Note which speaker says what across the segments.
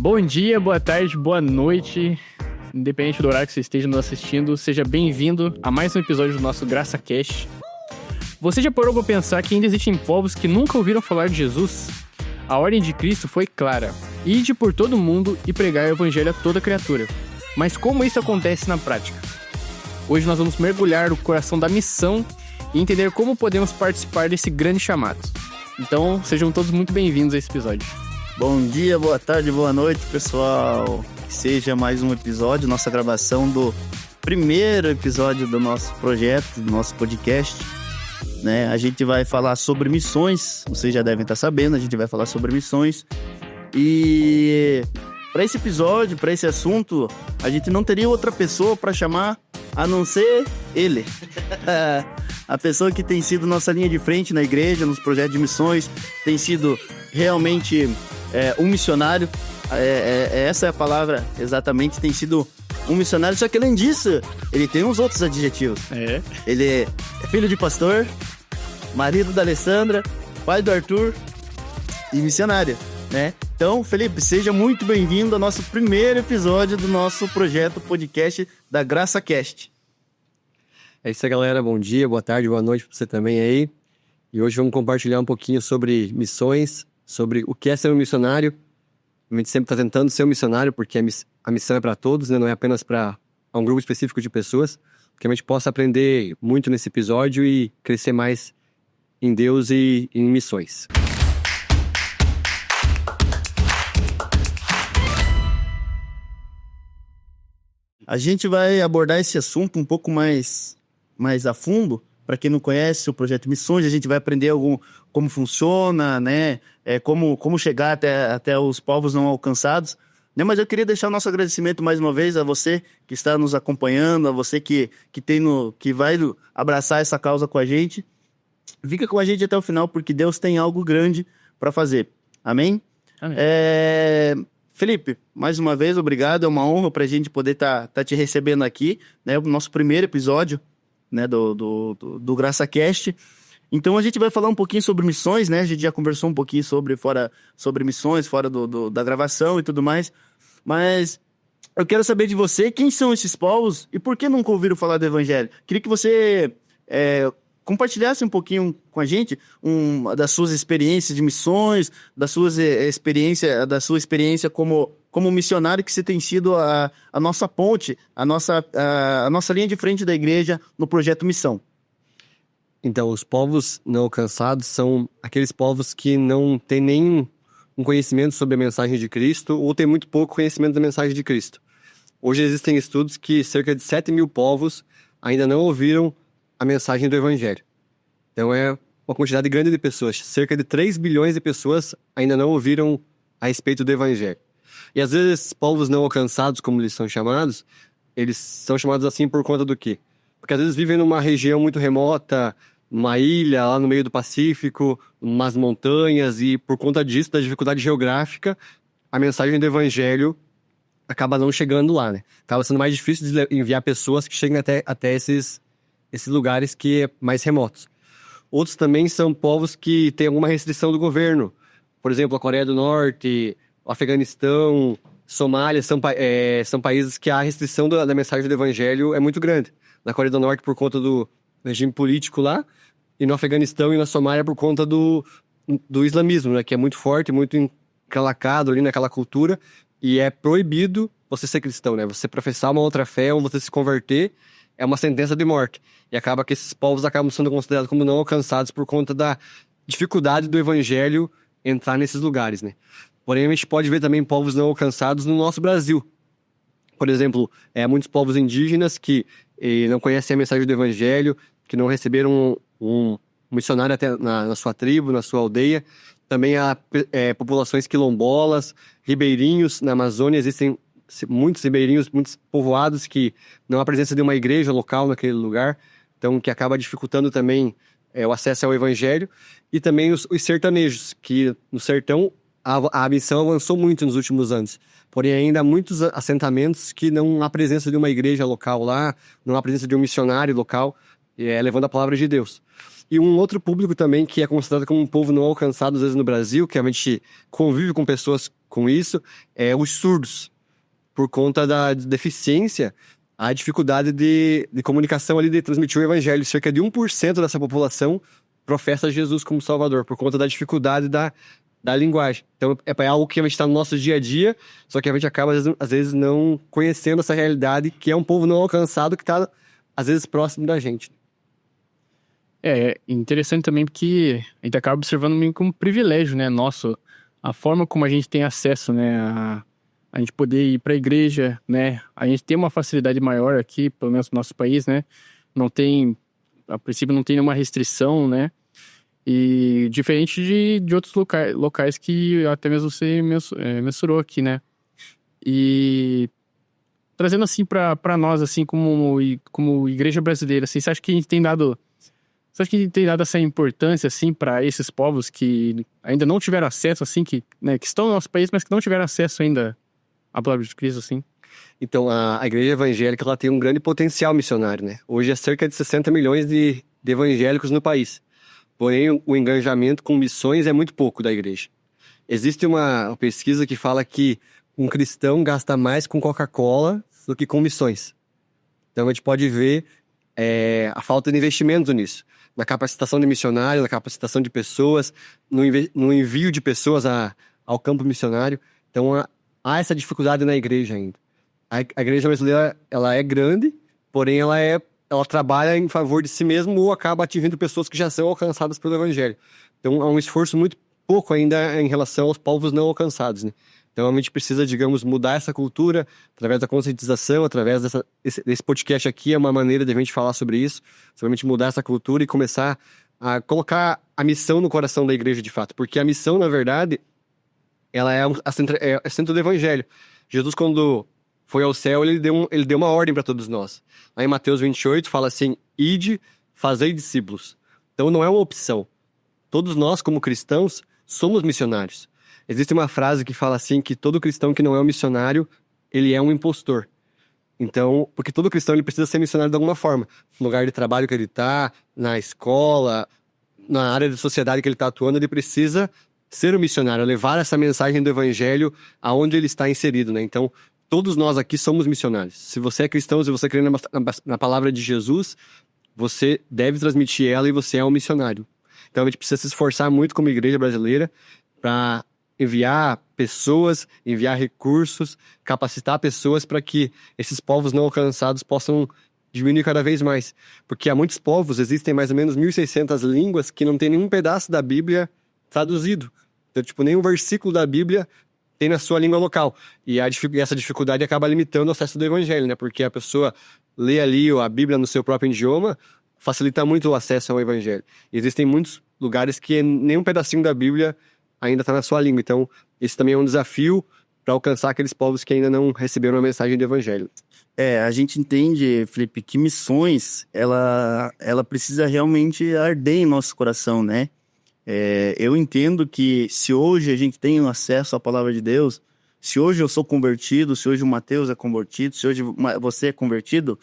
Speaker 1: Bom dia, boa tarde, boa noite, independente do horário que você esteja nos assistindo, seja bem-vindo a mais um episódio do nosso Graça Cast. Você já parou para pensar que ainda existem povos que nunca ouviram falar de Jesus? A ordem de Cristo foi clara: ide por todo mundo e pregar o evangelho a toda criatura. Mas como isso acontece na prática? Hoje nós vamos mergulhar no coração da missão e entender como podemos participar desse grande chamado. Então, sejam todos muito bem-vindos a esse episódio.
Speaker 2: Bom dia, boa tarde, boa noite, pessoal. Que seja mais um episódio, nossa gravação do primeiro episódio do nosso projeto, do nosso podcast. Né? A gente vai falar sobre missões, vocês já devem estar sabendo, a gente vai falar sobre missões. E para esse episódio, para esse assunto, a gente não teria outra pessoa para chamar a não ser ele. A pessoa que tem sido nossa linha de frente na igreja, nos projetos de missões, tem sido realmente um missionário. Essa é a palavra exatamente, tem sido um missionário. Só que além disso, ele tem uns outros adjetivos. Ele é filho de pastor, marido da Alessandra, pai do Arthur e missionário, né? Então, Felipe, seja muito bem-vindo ao nosso primeiro episódio do nosso projeto podcast da Graça Cast.
Speaker 3: É isso aí, galera. Bom dia, boa tarde, boa noite para você também aí. E hoje vamos compartilhar um pouquinho sobre missões, sobre o que é ser um missionário. A gente sempre está tentando ser um missionário, porque a missão é para todos, né? Não é apenas para um grupo específico de pessoas. Que a gente possa aprender muito nesse episódio e crescer mais em Deus e em missões.
Speaker 2: A gente vai abordar esse assunto um pouco mais a fundo. Para quem não conhece o projeto Missões, a gente vai aprender como funciona, né? Como chegar até os povos não alcançados. Né? Mas eu queria deixar o nosso agradecimento mais uma vez a você que está nos acompanhando, a você que vai abraçar essa causa com a gente. Fica com a gente até o final, porque Deus tem algo grande para fazer. Amém?
Speaker 1: Amém.
Speaker 2: Felipe, mais uma vez, obrigado. É uma honra para a gente poder tá te recebendo aqui, né? O nosso primeiro episódio, né, do Graça Cast. Então a gente vai falar um pouquinho sobre missões, né? A gente já conversou um pouquinho sobre missões, fora da gravação e tudo mais. Mas eu quero saber de você, quem são esses povos e por que nunca ouviram falar do Evangelho? Queria que você compartilhasse um pouquinho com a gente das suas experiências de missões, da sua experiência como missionário, que você tem sido a nossa ponte, a nossa linha de frente da igreja no projeto Missão.
Speaker 3: Então, os povos não alcançados são aqueles povos que não têm nem um conhecimento sobre a mensagem de Cristo ou têm muito pouco conhecimento da mensagem de Cristo. Hoje existem estudos que cerca de 7 mil povos ainda não ouviram a mensagem do Evangelho. Então é uma quantidade grande de pessoas. Cerca de 3 bilhões de pessoas ainda não ouviram a respeito do Evangelho. E às vezes povos não alcançados, como eles são chamados assim por conta do quê? Porque às vezes vivem numa região muito remota, numa ilha lá no meio do Pacífico, umas montanhas, e por conta disso, da dificuldade geográfica, a mensagem do Evangelho acaba não chegando lá, né? Acaba sendo mais difícil de enviar pessoas que cheguem até esses lugares que é mais remotos. Outros também são povos que têm alguma restrição do governo. Por exemplo, a Coreia do Norte, o Afeganistão, Somália, são países que a restrição da mensagem do Evangelho é muito grande. Na Coreia do Norte, por conta do regime político lá, e no Afeganistão e na Somália por conta do islamismo, né, que é muito forte, muito encalacado ali naquela cultura, e é proibido você ser cristão, né? Você professar uma outra fé ou você se converter é uma sentença de morte. E acaba que esses povos acabam sendo considerados como não alcançados por conta da dificuldade do Evangelho entrar nesses lugares, né? Porém, a gente pode ver também povos não alcançados no nosso Brasil. Por exemplo, muitos povos indígenas que não conhecem a mensagem do Evangelho, que não receberam um missionário até na sua tribo, na sua aldeia. Também há populações quilombolas, ribeirinhos. Na Amazônia existem muitos ribeirinhos, muitos povoados que não há presença de uma igreja local naquele lugar, então que acaba dificultando também o acesso ao Evangelho. E também os sertanejos, que no sertão a missão avançou muito nos últimos anos. Porém, ainda há muitos assentamentos que não há presença de uma igreja local lá, não há presença de um missionário local levando a palavra de Deus. E um outro público também que é considerado como um povo não alcançado, às vezes, no Brasil, que a gente convive com pessoas com isso, é os surdos. Por conta da deficiência, a dificuldade de comunicação ali, de transmitir o evangelho. Cerca de 1% dessa população professa Jesus como Salvador, por conta da dificuldade da linguagem. Então, é algo que a gente está no nosso dia a dia, só que a gente acaba, às vezes, não conhecendo essa realidade, que é um povo não alcançado, que está, às vezes, próximo da gente.
Speaker 1: É interessante também porque a gente acaba observando meio como um privilégio, né, nosso, a forma como a gente tem acesso, né, a gente poder ir para a igreja, né, a gente tem uma facilidade maior aqui, pelo menos no nosso país, né, não tem, a princípio não tem nenhuma restrição, né, e diferente de outros locais que até mesmo você mensurou aqui, né, e trazendo assim para nós, assim, como igreja brasileira, assim, você acha que a gente tem dado essa importância, assim, para esses povos que ainda não tiveram acesso, assim, que estão no nosso país, mas que não tiveram acesso ainda à palavra de Cristo, assim?
Speaker 3: Então, a igreja evangélica, ela tem um grande potencial missionário, né? Hoje é cerca de 60 milhões de evangélicos no país. Porém, o engajamento com missões é muito pouco da igreja. Existe uma pesquisa que fala que um cristão gasta mais com Coca-Cola do que com missões. Então, a gente pode ver a falta de investimento nisso. Na capacitação de missionários, na capacitação de pessoas, no envio de pessoas ao campo missionário. Então, há essa dificuldade na igreja ainda. A igreja brasileira, ela é grande, porém ela trabalha em favor de si mesma ou acaba atingindo pessoas que já são alcançadas pelo evangelho. Então, há um esforço muito pouco ainda em relação aos povos não alcançados, né? Então, a gente precisa, digamos, mudar essa cultura através da conscientização, através desse podcast aqui, é uma maneira de a gente falar sobre isso, somente mudar essa cultura e começar a colocar a missão no coração da igreja de fato. Porque a missão, na verdade, ela é o centro do evangelho. Jesus, quando foi ao céu, ele deu uma ordem para todos nós. Lá em Mateus 28, fala assim, ide, fazei discípulos. Então, não é uma opção. Todos nós, como cristãos, somos missionários. Existe uma frase que fala assim, que todo cristão que não é um missionário, ele é um impostor. Então, porque todo cristão ele precisa ser missionário de alguma forma. No lugar de trabalho que ele está, na escola, na área de sociedade que ele está atuando, ele precisa ser um missionário, levar essa mensagem do evangelho aonde ele está inserido, né? Então, todos nós aqui somos missionários. Se você é cristão, se você crê na palavra de Jesus, você deve transmitir ela e você é um missionário. Então, a gente precisa se esforçar muito como igreja brasileira para enviar pessoas, enviar recursos, capacitar pessoas para que esses povos não alcançados possam diminuir cada vez mais. Porque há muitos povos, existem mais ou menos 1.600 línguas que não tem nenhum pedaço da Bíblia traduzido. Então, nenhum versículo da Bíblia tem na sua língua local. E essa dificuldade acaba limitando o acesso do evangelho, né? Porque a pessoa lê ali a Bíblia no seu próprio idioma, facilita muito o acesso ao evangelho. E existem muitos lugares que nenhum pedacinho da Bíblia ainda está na sua língua. Então, esse também é um desafio para alcançar aqueles povos que ainda não receberam a mensagem do evangelho.
Speaker 2: A gente entende, Felipe, que missões, ela precisa realmente arder em nosso coração, né? Eu entendo que se hoje a gente tem acesso à palavra de Deus, se hoje eu sou convertido, se hoje o Mateus é convertido, se hoje você é convertido,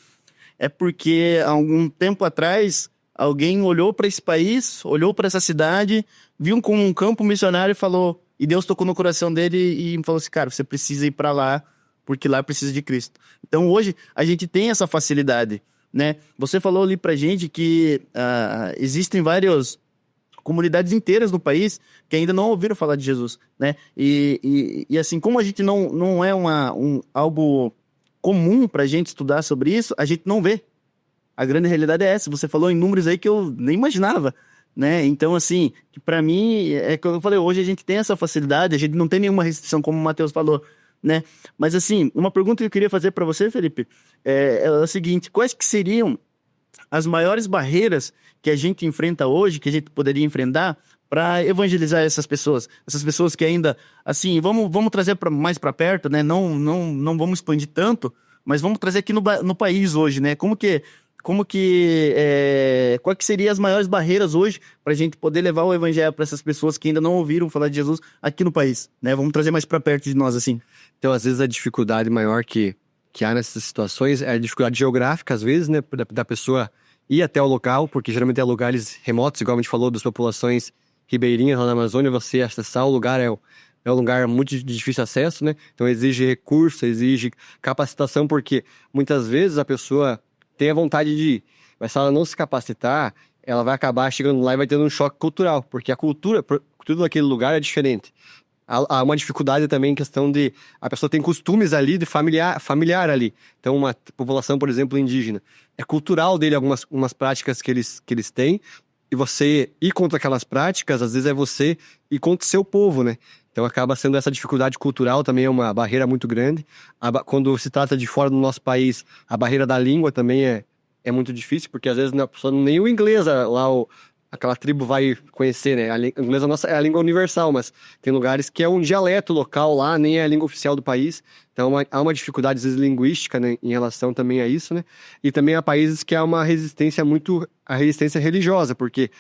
Speaker 2: é porque há algum tempo atrás alguém olhou para esse país, olhou para essa cidade, viu como um campo missionário e falou, e Deus tocou no coração dele e falou assim, cara, você precisa ir para lá, porque lá precisa de Cristo. Então hoje a gente tem essa facilidade, né? Você falou ali pra gente que existem várias comunidades inteiras no país que ainda não ouviram falar de Jesus, né? E assim, como a gente não é algo comum pra gente estudar sobre isso, a gente não vê. A grande realidade é essa. Você falou em números aí que eu nem imaginava, né? Então, assim, que pra mim, é que eu falei, hoje a gente tem essa facilidade, a gente não tem nenhuma restrição, como o Mateus falou, né? Mas, assim, uma pergunta que eu queria fazer pra você, Felipe, é a seguinte, quais que seriam as maiores barreiras que a gente enfrenta hoje, que a gente poderia enfrentar para evangelizar essas pessoas que ainda, assim, vamos trazer mais para perto, né? Não vamos expandir tanto, mas vamos trazer aqui no país hoje, né? Quais que seriam as maiores barreiras hoje para a gente poder levar o evangelho para essas pessoas que ainda não ouviram falar de Jesus aqui no país, né? Vamos trazer mais para perto de nós, assim.
Speaker 3: Então, às vezes, a dificuldade maior que há nessas situações é a dificuldade geográfica, às vezes, né? Da pessoa ir até o local, porque geralmente é lugares remotos, igual a gente falou, das populações ribeirinhas lá na Amazônia, você acessar o lugar é um lugar muito de difícil acesso, né? Então exige recurso, exige capacitação, porque muitas vezes a pessoa tem a vontade de ir, mas se ela não se capacitar, ela vai acabar chegando lá e vai tendo um choque cultural, porque a cultura, tudo naquele lugar é diferente. Há uma dificuldade também em questão de... A pessoa tem costumes ali de familiar ali. Então, uma população, por exemplo, indígena. É cultural dele algumas práticas que eles têm. E você ir contra aquelas práticas, às vezes é você ir contra o seu povo, né? Então, acaba sendo essa dificuldade cultural também é uma barreira muito grande. Quando se trata de fora do nosso país, a barreira da língua também é muito difícil, porque às vezes a pessoa nem o inglês lá... aquela tribo vai conhecer, né? O inglês é a língua universal, mas tem lugares que é um dialeto local lá, nem é a língua oficial do país. Então há uma dificuldade, às vezes, linguística, né, em relação também a isso, né? E também há países que há uma resistência a resistência religiosa, porque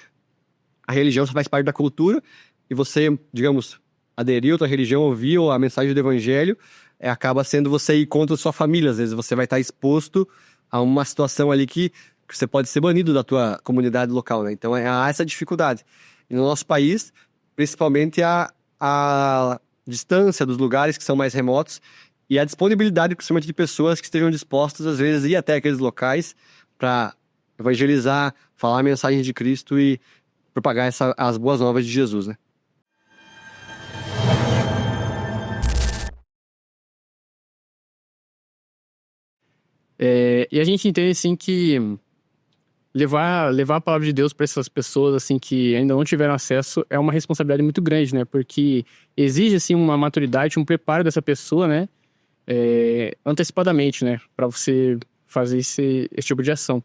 Speaker 3: a religião só faz parte da cultura e você, digamos, aderir a outra religião, ouvir a mensagem do evangelho, acaba sendo você ir contra a sua família. Às vezes você vai estar exposto a uma situação ali que você pode ser banido da tua comunidade local, né? Então há essa dificuldade. E no nosso país, principalmente a distância dos lugares que são mais remotos e a disponibilidade, principalmente, de pessoas que estejam dispostas, às vezes, a ir até aqueles locais para evangelizar, falar a mensagem de Cristo e propagar as boas novas de Jesus, né?
Speaker 1: E a gente entende, assim, que levar a palavra de Deus para essas pessoas, assim, que ainda não tiveram acesso, é uma responsabilidade muito grande, né? Porque exige, assim, uma maturidade, um preparo dessa pessoa, né? Antecipadamente, né? Para você fazer esse tipo de ação.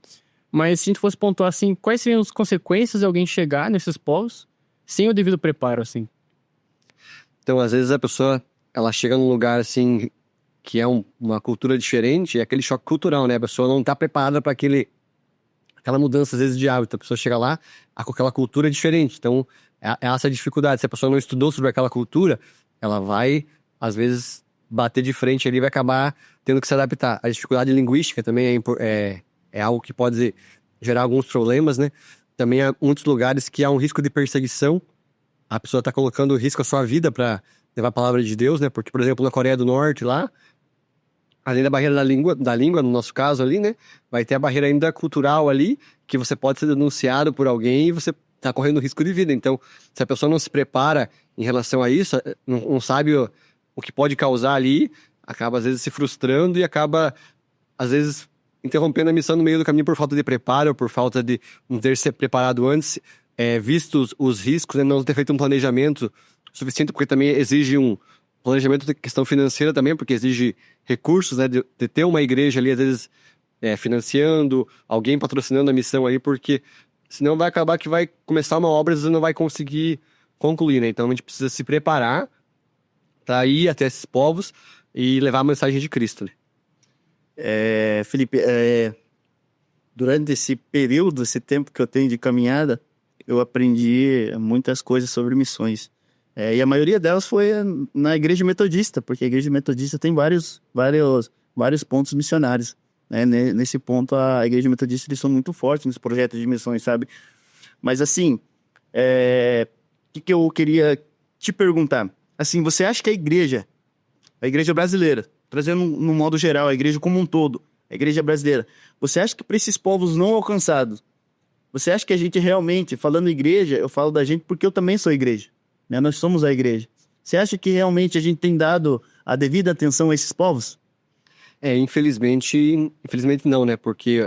Speaker 1: Mas se a gente fosse pontuar, assim, quais seriam as consequências de alguém chegar nesses povos sem o devido preparo, assim?
Speaker 3: Então, às vezes, a pessoa, ela chega num lugar, assim, que é uma cultura diferente, é aquele choque cultural, né? A pessoa não está preparada para aquela mudança, às vezes, de hábito. A pessoa chega lá com aquela cultura diferente. Então, é essa dificuldade. Se a pessoa não estudou sobre aquela cultura, ela vai, às vezes, bater de frente ali e vai acabar tendo que se adaptar. A dificuldade linguística também é algo que pode gerar alguns problemas, né? Também há muitos lugares que há um risco de perseguição. A pessoa está colocando em risco a sua vida para levar a palavra de Deus, né? Porque, por exemplo, na Coreia do Norte, lá, além da barreira da língua, no nosso caso ali, né? Vai ter a barreira ainda cultural ali, que você pode ser denunciado por alguém e você tá correndo risco de vida. Então, se a pessoa não se prepara em relação a isso, não sabe o que pode causar ali, acaba às vezes se frustrando e acaba, às vezes, interrompendo a missão no meio do caminho por falta de preparo, por falta de não ter se preparado antes, visto os riscos, né? Não ter feito um planejamento suficiente, porque também exige um planejamento de questão financeira também, porque exige recursos, né, de ter uma igreja ali, às vezes, financiando, alguém patrocinando a missão aí, porque senão vai acabar que vai começar uma obra e você não vai conseguir concluir, né? Então a gente precisa se preparar para ir até esses povos e levar a mensagem de Cristo, né?
Speaker 2: Felipe, durante esse período, esse tempo que eu tenho de caminhada, eu aprendi muitas coisas sobre missões. E a maioria delas foi na igreja metodista, porque a igreja metodista tem vários pontos missionários, né? Nesse ponto, a igreja metodista, eles são muito fortes nesse projeto de missões, sabe? Mas assim, o que eu queria te perguntar? Assim, você acha que a igreja brasileira, trazendo no modo geral, a igreja como um todo, a igreja brasileira, você acha que para esses povos não alcançados, você acha que a gente realmente, falando igreja, eu falo da gente porque eu também sou igreja, né? Nós somos a igreja. Você acha que realmente a gente tem dado a devida atenção a esses povos?
Speaker 3: Infelizmente não, né? Porque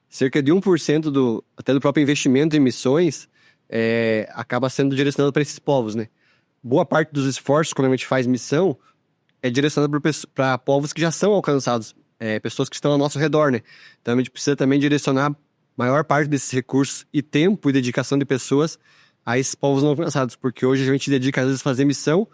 Speaker 3: cerca de 1% até do próprio investimento em missões acaba sendo direcionado para esses povos, né? Boa parte dos esforços, quando a gente faz missão, é direcionado para povos que já são alcançados, pessoas que estão ao nosso redor, né? Então a gente precisa também direcionar maior parte desses recursos e tempo e dedicação de pessoas a esses povos não alcançados, porque hoje a gente dedica às vezes a fazer missão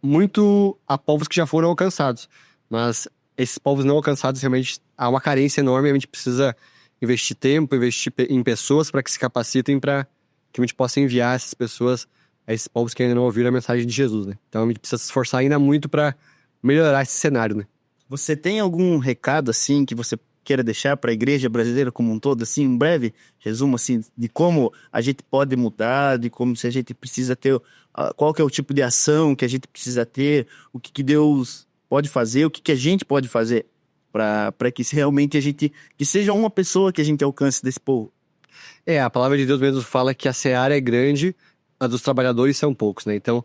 Speaker 3: muito a povos que já foram alcançados, mas esses povos não alcançados realmente há uma carência enorme, a gente precisa investir tempo, investir em pessoas para que se capacitem, para que a gente possa enviar essas pessoas a esses povos que ainda não ouviram a mensagem de Jesus, né? Então a gente precisa se esforçar ainda muito para melhorar esse cenário, né?
Speaker 2: Você tem algum recado assim que você queira deixar para a igreja brasileira como um todo, assim, um breve resumo, assim, de como a gente pode mudar, de como se a gente precisa ter, qual que é o tipo de ação que a gente precisa ter, o que Deus pode fazer, o que a gente pode fazer para que realmente que seja uma pessoa que a gente alcance desse povo.
Speaker 3: A palavra de Deus mesmo fala que a seara é grande, mas os trabalhadores são poucos, né? Então,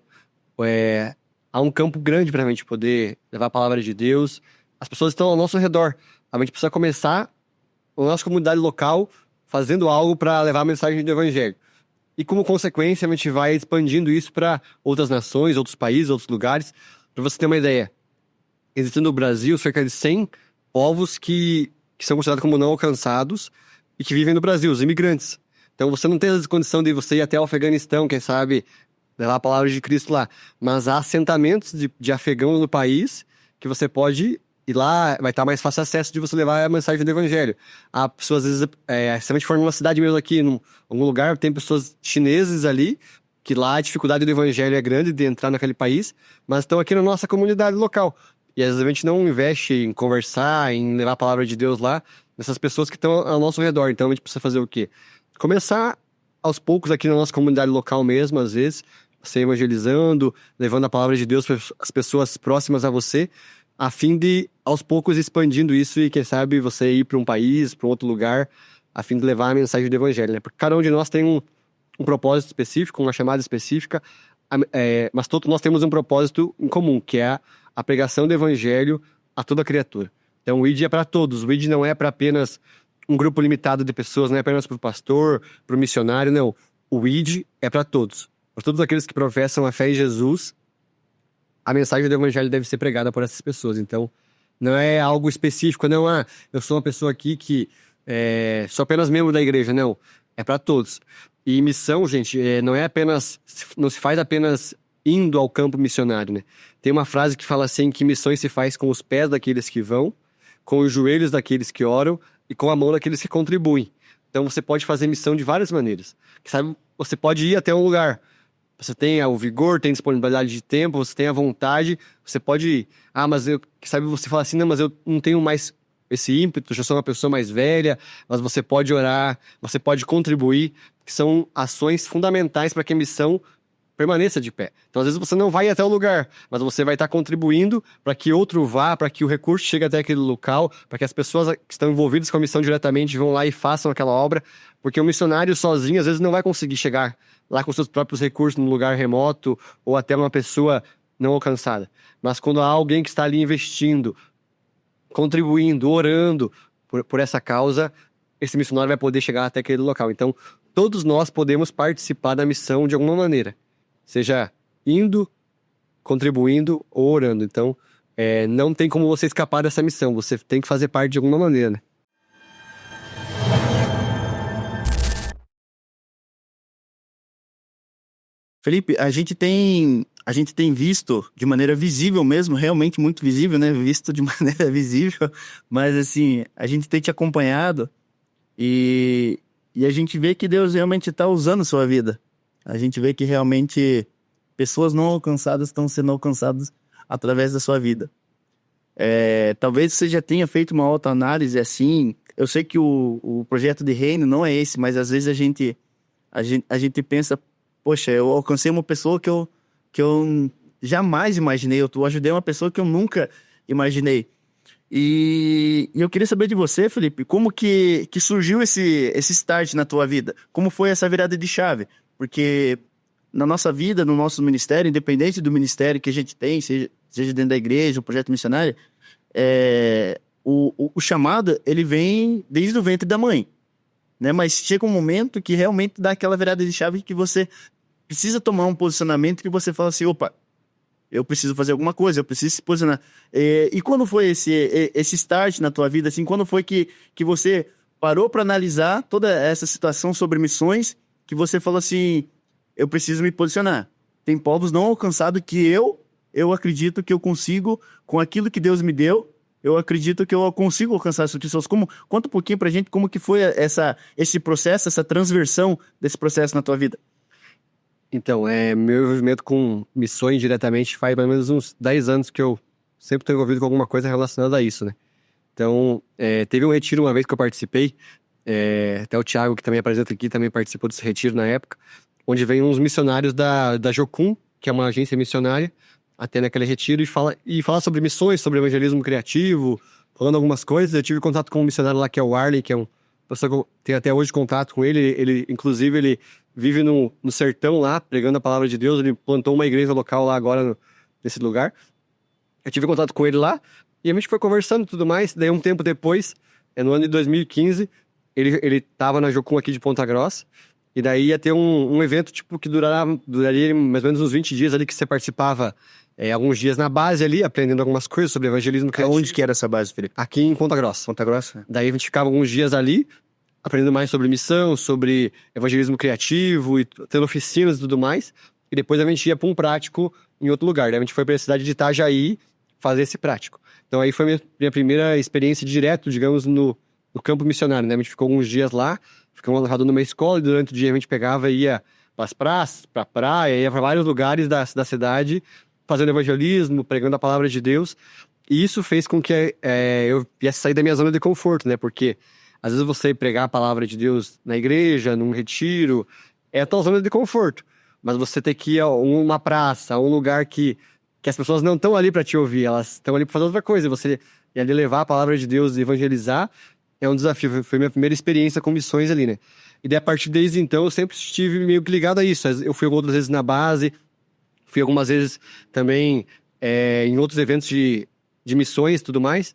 Speaker 3: há um campo grande para a gente poder levar a palavra de Deus. As pessoas estão ao nosso redor. A gente precisa começar a nossa comunidade local fazendo algo para levar a mensagem do evangelho. E como consequência, a gente vai expandindo isso para outras nações, outros países, outros lugares. Para você ter uma ideia, existem no Brasil cerca de 100 povos que são considerados como não alcançados e que vivem no Brasil, os imigrantes. Então você não tem a condição de você ir até o Afeganistão, quem sabe, levar a palavra de Cristo lá. Mas há assentamentos de afegãos no país que você pode ir lá, vai estar mais fácil acesso de você levar a mensagem do evangelho. Há pessoas, às vezes, se a gente for numa cidade mesmo aqui, em algum lugar, tem pessoas chineses ali, que lá a dificuldade do evangelho é grande de entrar naquele país, mas estão aqui na nossa comunidade local. E às vezes a gente não investe em conversar, em levar a palavra de Deus lá, nessas pessoas que estão ao nosso redor. Então a gente precisa fazer o quê? Começar aos poucos aqui na nossa comunidade local mesmo, às vezes, você evangelizando, levando a palavra de Deus para as pessoas próximas a você, a fim de, aos poucos, expandindo isso e, quem sabe, você ir para um país, para um outro lugar, a fim de levar a mensagem do evangelho, né? Porque cada um de nós tem um propósito específico, uma chamada específica, mas todos nós temos um propósito em comum, que é a pregação do evangelho a toda criatura. Então o ID é para todos, o ID não é para apenas um grupo limitado de pessoas, não é apenas para o pastor, para o missionário, não. O ID é para todos. Para todos aqueles que professam a fé em Jesus, a mensagem do evangelho deve ser pregada por essas pessoas. Então, não é algo específico, não, eu sou uma pessoa aqui que sou apenas membro da igreja, não. É para todos. E missão, gente, não se faz apenas indo ao campo missionário, né? Tem uma frase que fala assim, que missões se faz com os pés daqueles que vão, com os joelhos daqueles que oram e com a mão daqueles que contribuem. Então, você pode fazer missão de várias maneiras. Sabe, você pode ir até um lugar. Você tem o vigor, tem disponibilidade de tempo, você tem a vontade, você pode ir. Mas sabe, você fala assim, não, mas eu não tenho mais esse ímpeto, já sou uma pessoa mais velha, mas você pode orar, você pode contribuir, que são ações fundamentais para que a missão permaneça de pé. Então, às vezes, você não vai até o lugar, mas você vai estar contribuindo para que outro vá, para que o recurso chegue até aquele local, para que as pessoas que estão envolvidas com a missão diretamente vão lá e façam aquela obra, porque o missionário sozinho, às vezes, não vai conseguir chegar lá com seus próprios recursos num lugar remoto ou até uma pessoa não alcançada. Mas quando há alguém que está ali investindo, contribuindo, orando por essa causa, esse missionário vai poder chegar até aquele local. Então, todos nós podemos participar da missão de alguma maneira, seja indo, contribuindo ou orando. Então, não tem como você escapar dessa missão, você tem que fazer parte de alguma maneira, né?
Speaker 2: Felipe, a gente tem visto de maneira visível mesmo, realmente muito visível, né? Visto de maneira visível, mas assim, a gente tem te acompanhado e a gente vê que Deus realmente está usando a sua vida. A gente vê que realmente pessoas não alcançadas estão sendo alcançadas através da sua vida. Talvez você já tenha feito uma autoanálise assim. Eu sei que o projeto de reino não é esse, mas às vezes a gente pensa, poxa, eu alcancei uma pessoa que eu jamais imaginei, eu ajudei uma pessoa que eu nunca imaginei. E eu queria saber de você, Felipe, como que surgiu esse start na tua vida? Como foi essa virada de chave? Porque na nossa vida, no nosso ministério, independente do ministério que a gente tem, seja dentro da igreja, o projeto missionário, o chamado, ele vem desde o ventre da mãe, né? Mas chega um momento que realmente dá aquela virada de chave que você precisa tomar um posicionamento que você fala assim, opa, eu preciso fazer alguma coisa, eu preciso se posicionar. E quando foi esse start na tua vida, assim, quando foi que você parou para analisar toda essa situação sobre missões, que você falou assim, eu preciso me posicionar. Tem povos não alcançados que eu acredito que eu consigo, com aquilo que Deus me deu, eu acredito que eu consigo alcançar essas pessoas. Conta um pouquinho pra gente como que foi esse processo, essa transversão desse processo na tua vida.
Speaker 3: Então, meu envolvimento com missões diretamente faz pelo menos uns 10 anos que eu sempre estou envolvido com alguma coisa relacionada a isso, né? Então, teve um retiro uma vez que eu participei, até o Thiago, que também apresenta aqui, também participou desse retiro na época, onde vem uns missionários da Jocum, que é uma agência missionária, até naquele retiro, e fala sobre missões, sobre evangelismo criativo, falando algumas coisas. Eu tive contato com um missionário lá, que é o Arley, que é um pessoa que eu tenho até hoje contato com ele. Inclusive, ele vive no sertão lá, pregando a palavra de Deus. Ele plantou uma igreja local lá agora, nesse lugar. Eu tive contato com ele lá, e a gente foi conversando e tudo mais. Daí, um tempo depois, no ano de 2015, ele tava na Jocum aqui de Ponta Grossa, e daí ia ter um evento, tipo, que duraria mais ou menos uns 20 dias ali, que você participava alguns dias na base ali, aprendendo algumas coisas sobre evangelismo criativo.
Speaker 2: Onde que era essa base, Felipe?
Speaker 3: Aqui em Ponta Grossa.
Speaker 2: Ponta Grossa?
Speaker 3: Daí a gente ficava alguns dias ali, aprendendo mais sobre missão, sobre evangelismo criativo, e tendo oficinas e tudo mais. E depois a gente ia para um prático em outro lugar. Daí a gente foi para a cidade de Itajaí fazer esse prático. Então aí foi minha primeira experiência direto, digamos, no campo missionário, né? A gente ficou alguns dias lá, ficamos alojados numa escola, e durante o dia a gente pegava e ia para as praças, para a praia, ia para vários lugares da cidade, fazendo evangelismo, pregando a palavra de Deus. E isso fez com que eu viesse sair da minha zona de conforto, né? Porque às vezes você pregar a palavra de Deus na igreja, num retiro, é a tua zona de conforto. Mas você ter que ir a uma praça, a um lugar que as pessoas não estão ali para te ouvir, elas estão ali para fazer outra coisa. Você ir ali levar a palavra de Deus e evangelizar é um desafio. Foi minha primeira experiência com missões ali, né? E daí, a partir desde então, eu sempre estive meio que ligado a isso. Eu fui outras vezes na base, fui algumas vezes também em outros eventos de missões e tudo mais.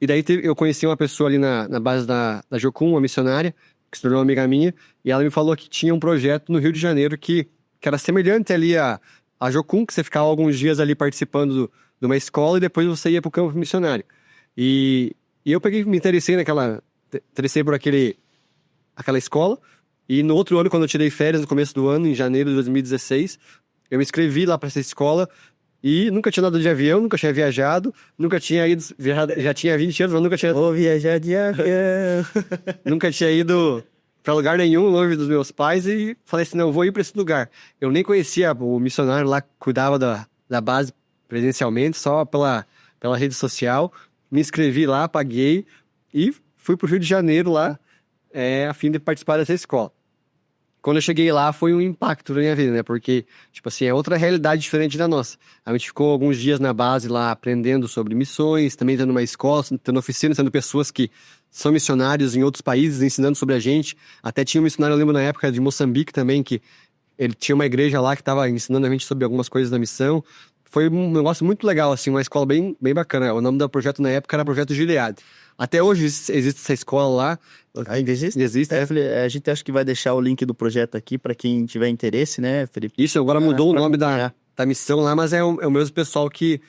Speaker 3: E daí eu conheci uma pessoa ali na base da Jocum, uma missionária, que se tornou uma amiga minha, e ela me falou que tinha um projeto no Rio de Janeiro que era semelhante ali a Jocum, que você ficava alguns dias ali participando de uma escola e depois você ia para o campo missionário. E eu me interessei por aquela escola, e no outro ano, quando eu tirei férias, no começo do ano, em janeiro de 2016, eu me inscrevi lá para essa escola, e nunca tinha andado de avião, nunca tinha viajado, nunca tinha ido, já tinha 20 anos, mas nunca tinha...
Speaker 2: Vou viajar de avião.
Speaker 3: Nunca tinha ido para lugar nenhum, longe dos meus pais, e falei assim, não, eu vou ir para esse lugar. Eu nem conhecia o missionário lá, que cuidava da base presencialmente, só pela rede social. Me inscrevi lá, paguei, e fui pro Rio de Janeiro lá, a fim de participar dessa escola. Quando eu cheguei lá, foi um impacto na minha vida, né? Porque, tipo assim, é outra realidade diferente da nossa. A gente ficou alguns dias na base lá, aprendendo sobre missões, também tendo uma escola, tendo oficinas, tendo pessoas que são missionários em outros países, ensinando sobre a gente. Até tinha um missionário, eu lembro na época, de Moçambique também, que ele tinha uma igreja lá que estava ensinando a gente sobre algumas coisas da missão. Foi um negócio muito legal, assim, uma escola bem, bem bacana. O nome do projeto na época era Projeto Gilead. Até hoje existe essa escola lá.
Speaker 2: Ainda existe?
Speaker 3: Existe.
Speaker 2: A gente acho que vai deixar o link do projeto aqui para quem tiver interesse, né, Felipe?
Speaker 3: Isso, agora mudou o nome da missão lá, mas é o mesmo pessoal que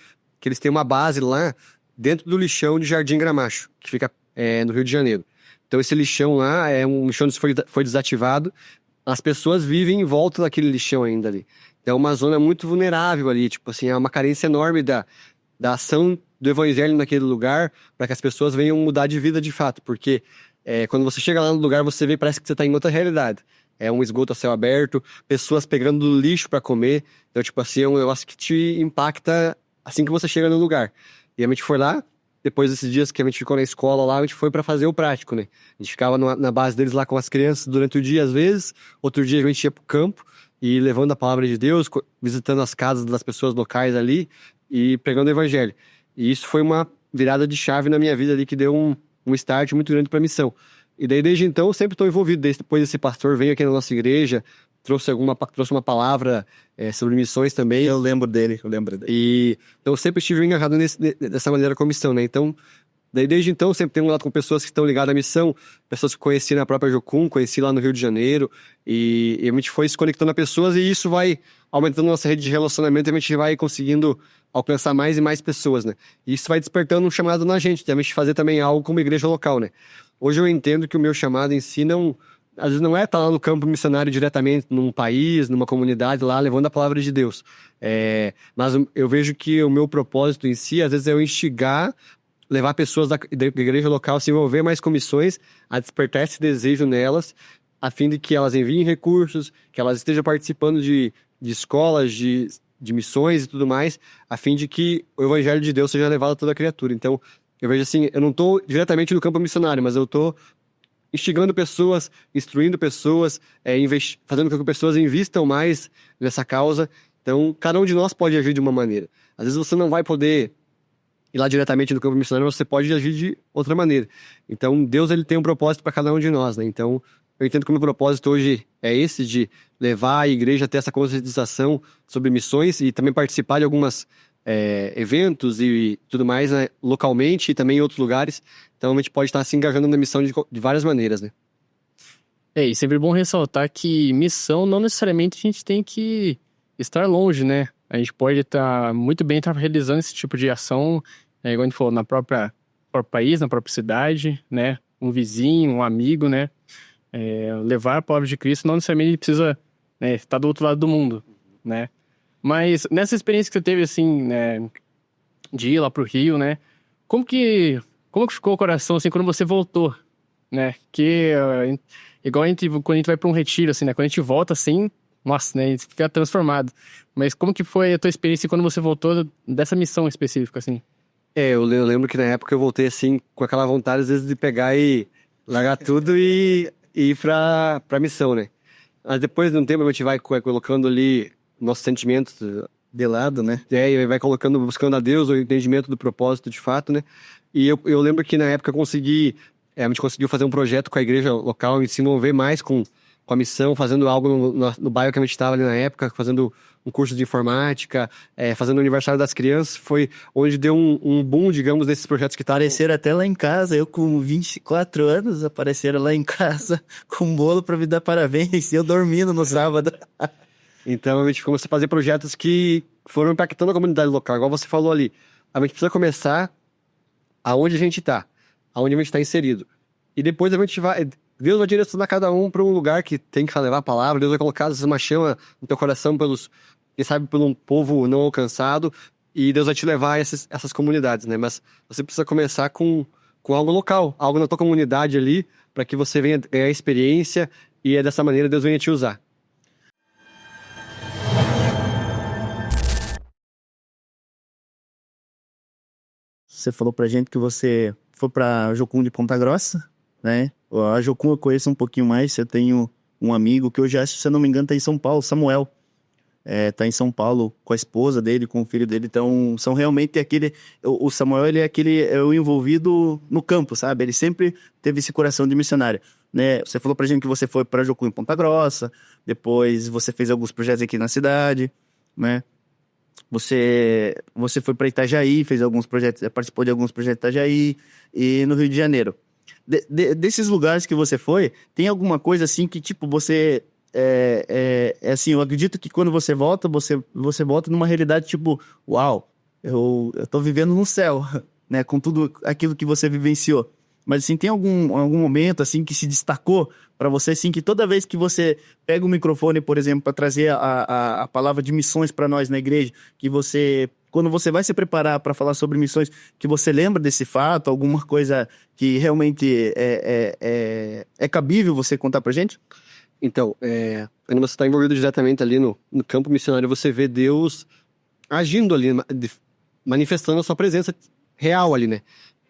Speaker 3: eles têm uma base lá dentro do lixão de Jardim Gramacho, que fica no Rio de Janeiro. Então esse lixão lá é um lixão que foi desativado. As pessoas vivem em volta daquele lixão ainda ali. É uma zona muito vulnerável ali, tipo assim, é uma carência enorme da ação do evangelho naquele lugar, para que as pessoas venham mudar de vida de fato, porque quando você chega lá no lugar, você vê, parece que você está em outra realidade. É um esgoto a céu aberto, pessoas pegando lixo para comer, então tipo assim, é um negócio que te impacta assim que você chega no lugar. E a gente foi lá, depois desses dias que a gente ficou na escola lá, a gente foi para fazer o prático, né? A gente ficava na base deles lá com as crianças durante o dia às vezes, outro dia a gente ia pro campo, e levando a palavra de Deus, visitando as casas das pessoas locais ali e pregando o evangelho. E isso foi uma virada de chave na minha vida ali, que deu um start muito grande para a missão. E daí, desde então, eu sempre estou envolvido. Depois esse pastor veio aqui na nossa igreja, trouxe uma palavra sobre missões também.
Speaker 2: Eu lembro dele.
Speaker 3: E então, eu sempre estive engajado dessa maneira com a missão, né? Então, desde então, eu sempre tenho contato com pessoas que estão ligadas à missão, pessoas que conheci na própria Jocum, conheci lá no Rio de Janeiro, e a gente foi se conectando a pessoas, e isso vai aumentando nossa rede de relacionamento, e a gente vai conseguindo alcançar mais e mais pessoas, né? E isso vai despertando um chamado na gente, de a gente fazer também algo como igreja local, né? Hoje eu entendo que o meu chamado em si às vezes não é estar lá no campo missionário diretamente, num país, numa comunidade lá, levando a palavra de Deus. Mas eu vejo que o meu propósito em si, às vezes, é eu instigar, levar pessoas da igreja local a se envolver mais com missões, a despertar esse desejo nelas, a fim de que elas enviem recursos, que elas estejam participando de escolas, de missões e tudo mais, a fim de que o evangelho de Deus seja levado a toda criatura. Então, Eu vejo assim, eu não tô diretamente no campo missionário, mas eu tô instigando pessoas, instruindo pessoas, fazendo com que pessoas investam mais nessa causa. Então, cada um de nós pode agir de uma maneira. Às vezes você não vai poder ir lá diretamente no campo missionário, mas você pode agir de outra maneira. Então, Deus ele tem um propósito para cada um de nós, né? Então, eu entendo que o meu propósito hoje é esse, de levar a igreja a ter essa conscientização sobre missões e também participar de algumas eventos e tudo mais, né, localmente e também em outros lugares. Então a gente pode estar se engajando na missão de várias maneiras, né?
Speaker 1: E sempre bom ressaltar que missão não necessariamente a gente tem que estar longe, né? A gente pode muito bem estar realizando esse tipo de ação, igual a gente falou, no próprio país, na própria cidade, né? Um vizinho, um amigo, né? Levar a palavra de Cristo não necessariamente precisa estar do outro lado do mundo, né? Mas nessa experiência que você teve, assim, né, de ir lá pro Rio, né? Como que ficou o coração, assim, quando você voltou, né? Igual quando a gente vai pra um retiro, assim, né? Quando a gente volta, assim, nossa, né? A gente fica transformado. Mas como que foi a tua experiência quando você voltou dessa missão específica, assim?
Speaker 3: Eu lembro que na época eu voltei, assim, com aquela vontade, às vezes, de pegar e largar tudo e ir pra missão, né? Mas depois de um tempo a gente vai colocando ali nossos sentimentos
Speaker 2: De lado, né?
Speaker 3: E vai buscando a Deus o entendimento do propósito de fato, né? E eu lembro que na época a gente conseguiu fazer um projeto com a igreja local e se envolver mais com a missão, fazendo algo no bairro que a gente estava ali na época, fazendo um curso de informática, fazendo o aniversário das crianças, foi onde deu um boom, digamos, desses projetos que
Speaker 2: Apareceram até lá em casa, eu com 24 anos, apareceram lá em casa com um bolo pra me dar parabéns e eu dormindo no sábado.
Speaker 3: Então a gente começou a fazer projetos que foram impactando a comunidade local, igual você falou ali. A gente precisa começar aonde a gente está, aonde a gente está inserido. E depois Deus vai direcionar cada um para um lugar que tem que levar a palavra, Deus vai colocar uma chama no teu coração quem sabe, por um povo não alcançado, e Deus vai te levar a essas comunidades, né? Mas você precisa começar com algo local, algo na tua comunidade ali, para que você venha ganhar experiência e dessa maneira Deus venha te usar.
Speaker 2: Você falou pra gente que você foi pra Jocum de Ponta Grossa, né? A Jocum eu conheço um pouquinho mais, eu tenho um amigo que hoje, se eu não me engano, tá em São Paulo, Samuel. Tá em São Paulo com a esposa dele, com o filho dele, então são realmente o Samuel, ele é o envolvido no campo, sabe? Ele sempre teve esse coração de missionário, né? Você falou pra gente que você foi pra Jocum em Ponta Grossa, depois você fez alguns projetos aqui na cidade, né? Você foi para Itajaí, fez alguns projetos, participou de alguns projetos em Itajaí e no Rio de Janeiro. Desses lugares que você foi, tem alguma coisa assim que, tipo, você... assim, eu acredito que quando você volta, você volta numa realidade tipo, uau, eu tô vivendo no céu, né? Com tudo aquilo que você vivenciou. Mas, assim, tem algum momento, assim, que se destacou para você, assim, que toda vez que você pega o microfone, por exemplo, para trazer a palavra de missões para nós na igreja, que quando você vai se preparar para falar sobre missões, que você lembra desse fato, alguma coisa que realmente é cabível você contar pra gente?
Speaker 3: Então, quando você está envolvido diretamente ali no campo missionário, você vê Deus agindo ali, manifestando a sua presença real ali, né?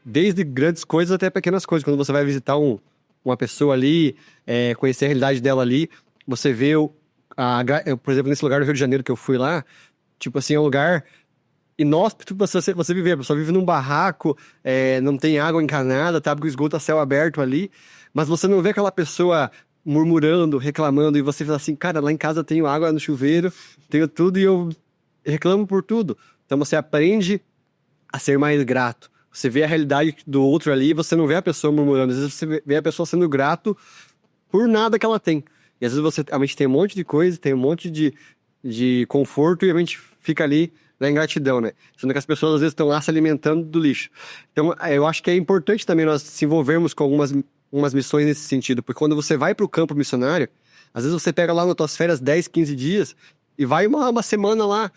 Speaker 3: Desde grandes coisas até pequenas coisas. Quando você vai visitar uma pessoa ali, conhecer a realidade dela ali, você vê, por exemplo, nesse lugar do Rio de Janeiro que eu fui lá, tipo assim, é um lugar inóspito pra você viver. A pessoa vive num barraco, não tem água encanada, tá com o esgoto a céu aberto ali, mas você não vê aquela pessoa murmurando, reclamando, e você fala assim, cara, lá em casa eu tenho água no chuveiro, tenho tudo e eu reclamo por tudo. Então você aprende a ser mais grato. Você vê a realidade do outro ali e você não vê a pessoa murmurando. Às vezes você vê a pessoa sendo grato por nada que ela tem. E às vezes a gente tem um monte de coisa, tem um monte de conforto e a gente fica ali na ingratidão, né? Sendo que as pessoas às vezes estão lá se alimentando do lixo. Então eu acho que é importante também nós se envolvermos com algumas missões nesse sentido. Porque quando você vai para o campo missionário, às vezes você pega lá nas tuas férias 10, 15 dias e vai uma semana lá,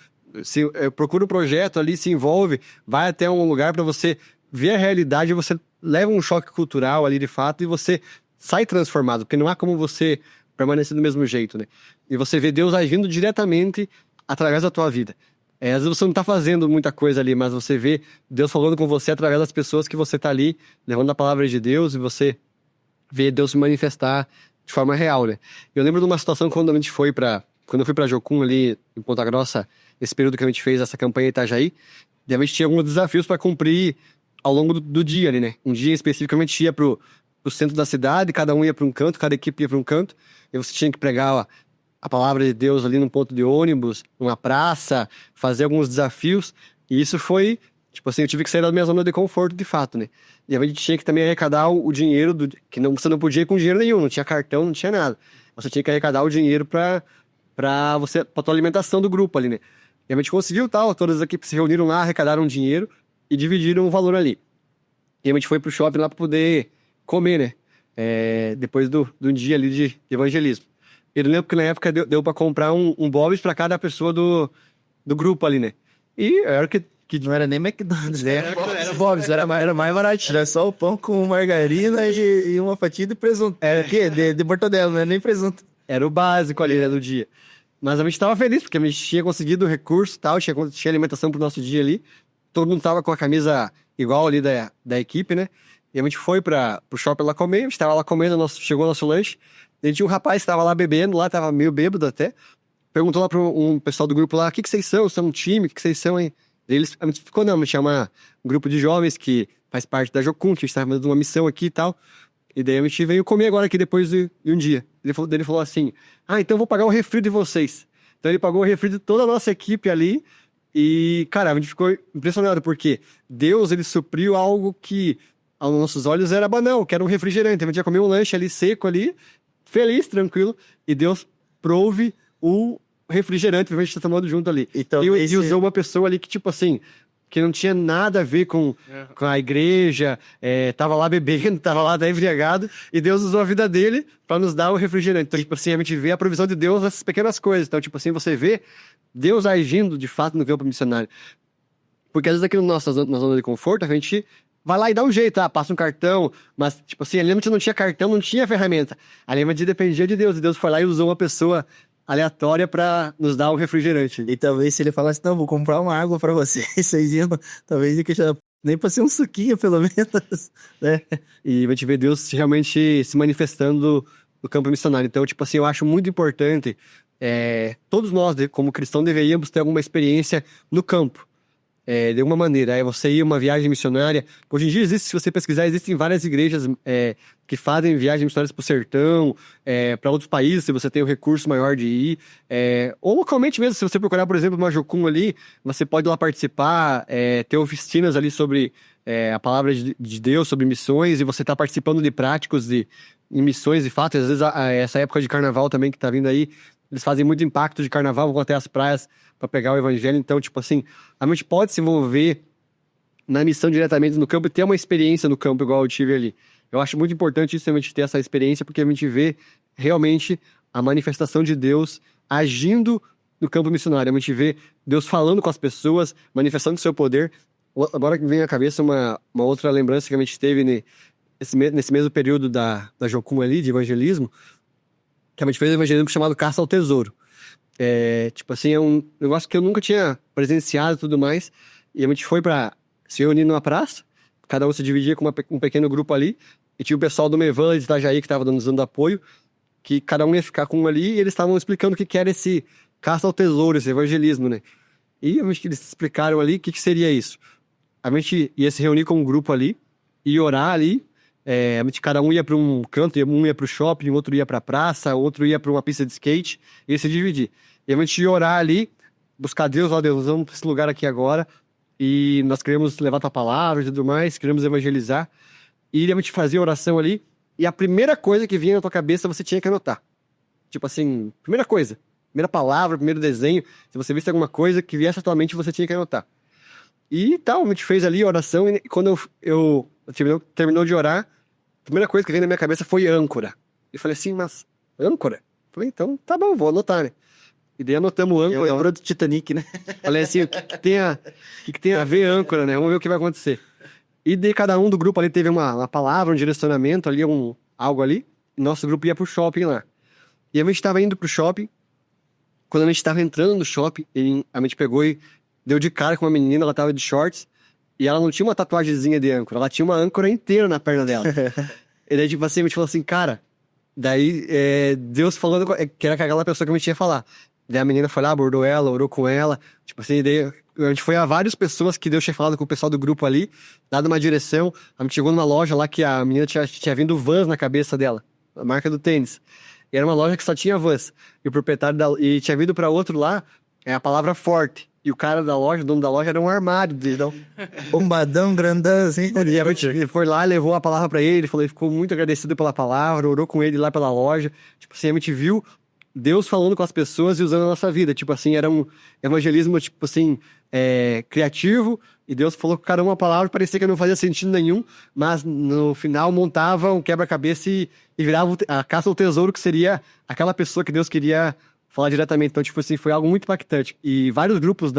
Speaker 3: procura um projeto ali, se envolve, vai até um lugar para você ver a realidade, você leva um choque cultural ali de fato e você sai transformado, porque não há como você permanecer do mesmo jeito, né? E você vê Deus agindo diretamente através da tua vida. Às vezes você não tá fazendo muita coisa ali, mas você vê Deus falando com você através das pessoas que você tá ali, levando a palavra de Deus, e você vê Deus se manifestar de forma real, né? Eu lembro de uma situação quando eu fui pra Jocum ali, em Ponta Grossa, esse período que a gente fez essa campanha em Itajaí, e a gente tinha alguns desafios para cumprir ao longo do dia ali, né? Um dia especificamente ia pro centro da cidade, cada um ia para um canto, cada equipe ia para um canto, e você tinha que pregar a palavra de Deus ali num ponto de ônibus, numa praça, fazer alguns desafios, e isso foi, tipo assim, eu tive que sair da minha zona de conforto de fato, né? E a gente tinha que também arrecadar o dinheiro, você não podia ir com dinheiro nenhum, não tinha cartão, não tinha nada. Você tinha que arrecadar o dinheiro pra tua alimentação do grupo ali, né? E a gente conseguiu tal, todas as equipes se reuniram lá, arrecadaram dinheiro e dividiram o valor ali. E a gente foi pro shopping lá pra poder comer, né? Depois do dia ali de evangelismo. Eu lembro que na época deu pra comprar um Bob's pra cada pessoa do grupo ali, né? E era que
Speaker 2: não era nem McDonald's, né?
Speaker 1: Era Bob's, era mais baratinho.
Speaker 2: Era só o pão com margarina e uma fatia de presunto. O quê? De mortadela, não é nem presunto.
Speaker 3: Era o básico ali, né, do dia. Mas a gente tava feliz, porque a gente tinha conseguido o recurso e tal, tinha alimentação pro nosso dia ali. Todo mundo tava com a camisa igual ali da equipe, né? E a gente foi pro shopping lá comer, a gente tava lá comendo, chegou o nosso lanche. A gente tinha um rapaz que tava lá bebendo, lá tava meio bêbado até. Perguntou lá pro um pessoal do grupo lá, o que vocês são? São um time? O que vocês são, hein? A gente ficou, não, a gente chama um grupo de jovens que faz parte da Jocum, que a gente tava fazendo uma missão aqui e tal. E daí a gente veio comer agora aqui depois de um dia. Ele falou assim, então eu vou pagar o refri de vocês. Então ele pagou o refri de toda a nossa equipe ali. E, cara, a gente ficou impressionado, porque Deus, ele supriu algo que aos nossos olhos era banal, que era um refrigerante. A gente ia comer um lanche ali seco ali, feliz, tranquilo, e Deus prouve o refrigerante pra gente estar tomando junto ali.
Speaker 2: Então,
Speaker 3: e usou uma pessoa ali que, tipo assim, que não tinha nada a ver com a igreja, tava lá bebendo, tava lá embriagado, e Deus usou a vida dele pra nos dar o refrigerante. Então, tipo assim, a gente vê a provisão de Deus nessas pequenas coisas. Então, tipo assim, você vê Deus agindo de fato no campo missionário. Porque às vezes aqui na nossa zona de conforto, a gente vai lá e dá um jeito, passa um cartão, mas, tipo assim, ali a gente não tinha cartão, não tinha ferramenta. Ali a gente dependia de Deus, e Deus foi lá e usou uma pessoa aleatória pra nos dar o refrigerante.
Speaker 2: E talvez se ele falasse, não, vou comprar uma água pra vocês, vocês iam, talvez nem pra ser um suquinho, pelo menos, né?
Speaker 3: E a gente vê Deus realmente se manifestando no campo missionário. Então, tipo assim, eu acho muito importante, todos nós, como cristãos, deveríamos ter alguma experiência no campo. De alguma maneira, você ir uma viagem missionária. Hoje em dia se você pesquisar, existem várias igrejas que fazem viagens missionárias para o sertão, para outros países, se você tem o recurso maior de ir. Ou localmente mesmo, se você procurar, por exemplo, uma Jocum ali, você pode ir lá participar, ter oficinas ali sobre a palavra de Deus, sobre missões, e você está participando de práticos em missões de fato. E às vezes, essa época de carnaval também que está vindo aí, eles fazem muito impacto de carnaval, vão até as praias para pegar o evangelho. Então, tipo assim, a gente pode se envolver na missão diretamente no campo e ter uma experiência no campo igual eu tive ali. Eu acho muito importante isso, a gente ter essa experiência, porque a gente vê realmente a manifestação de Deus agindo no campo missionário. A gente vê Deus falando com as pessoas, manifestando o seu poder. Agora que vem à cabeça uma outra lembrança que a gente teve nesse mesmo período da Jocum ali, de evangelismo, que a gente fez um evangelismo chamado Caça ao Tesouro. Tipo assim, é um negócio que eu nunca tinha presenciado e tudo mais. E a gente foi pra se reunir numa praça, cada um se dividia com um pequeno grupo ali, e tinha o pessoal do Mevan de Itajaí que estava dando apoio, que cada um ia ficar com um ali, e eles estavam explicando o que era esse Caça ao Tesouro, esse evangelismo, né? E eles explicaram ali o que seria isso. A gente ia se reunir com um grupo ali, e orar ali. Cada um ia para um canto, um ia para o shopping, outro ia para a praça, outro ia para uma pista de skate, e ia se dividir. E a gente ia orar ali, buscar Deus, Deus, vamos para esse lugar aqui agora, e nós queremos levar tua palavra e tudo mais, queremos evangelizar. E a gente fazia oração ali, e a primeira coisa que vinha na tua cabeça você tinha que anotar. Tipo assim, primeira coisa, primeira palavra, primeiro desenho, se você visse alguma coisa que viesse à tua mente, você tinha que anotar. E tal, a gente fez ali a oração, e quando eu terminou de orar, a primeira coisa que veio na minha cabeça foi âncora. E falei assim, mas âncora? Falei, então tá bom, vou anotar, né? E daí anotamos âncora.
Speaker 2: É o do Titanic, né?
Speaker 3: Falei assim, o que tem a ver âncora, né? Vamos ver o que vai acontecer. E daí cada um do grupo ali teve uma palavra, um direcionamento ali, algo ali. E nosso grupo ia pro shopping lá. E a gente tava indo pro shopping. Quando a gente tava entrando no shopping, a gente pegou e deu de cara com uma menina, ela tava de shorts, e ela não tinha uma tatuagemzinha de âncora, ela tinha uma âncora inteira na perna dela. E daí, tipo assim, a gente falou assim, cara, daí Deus falando que era aquela pessoa que a gente ia falar. Daí a menina foi lá, abordou ela, orou com ela, tipo assim, daí a gente foi a várias pessoas que Deus tinha falado com o pessoal do grupo ali, dado uma direção, a gente chegou numa loja lá que a menina tinha vindo Vans na cabeça dela, a marca do tênis. E era uma loja que só tinha Vans. E o proprietário e tinha vindo pra outro lá, a palavra forte. E o cara da loja, o dono da loja, era um armário dele, então.
Speaker 2: Bombadão, grandão, assim.
Speaker 3: E a gente, ele foi lá, levou a palavra pra ele, falou, ele ficou muito agradecido pela palavra, orou com ele lá pela loja. Tipo assim, a gente viu Deus falando com as pessoas e usando a nossa vida. Tipo assim, era um evangelismo, tipo assim, criativo. E Deus falou com cada uma palavra, parecia que não fazia sentido nenhum, mas no final montava um quebra-cabeça e virava a caça ao tesouro, que seria aquela pessoa que Deus queria falar diretamente. Então, tipo assim, foi algo muito impactante. E vários grupos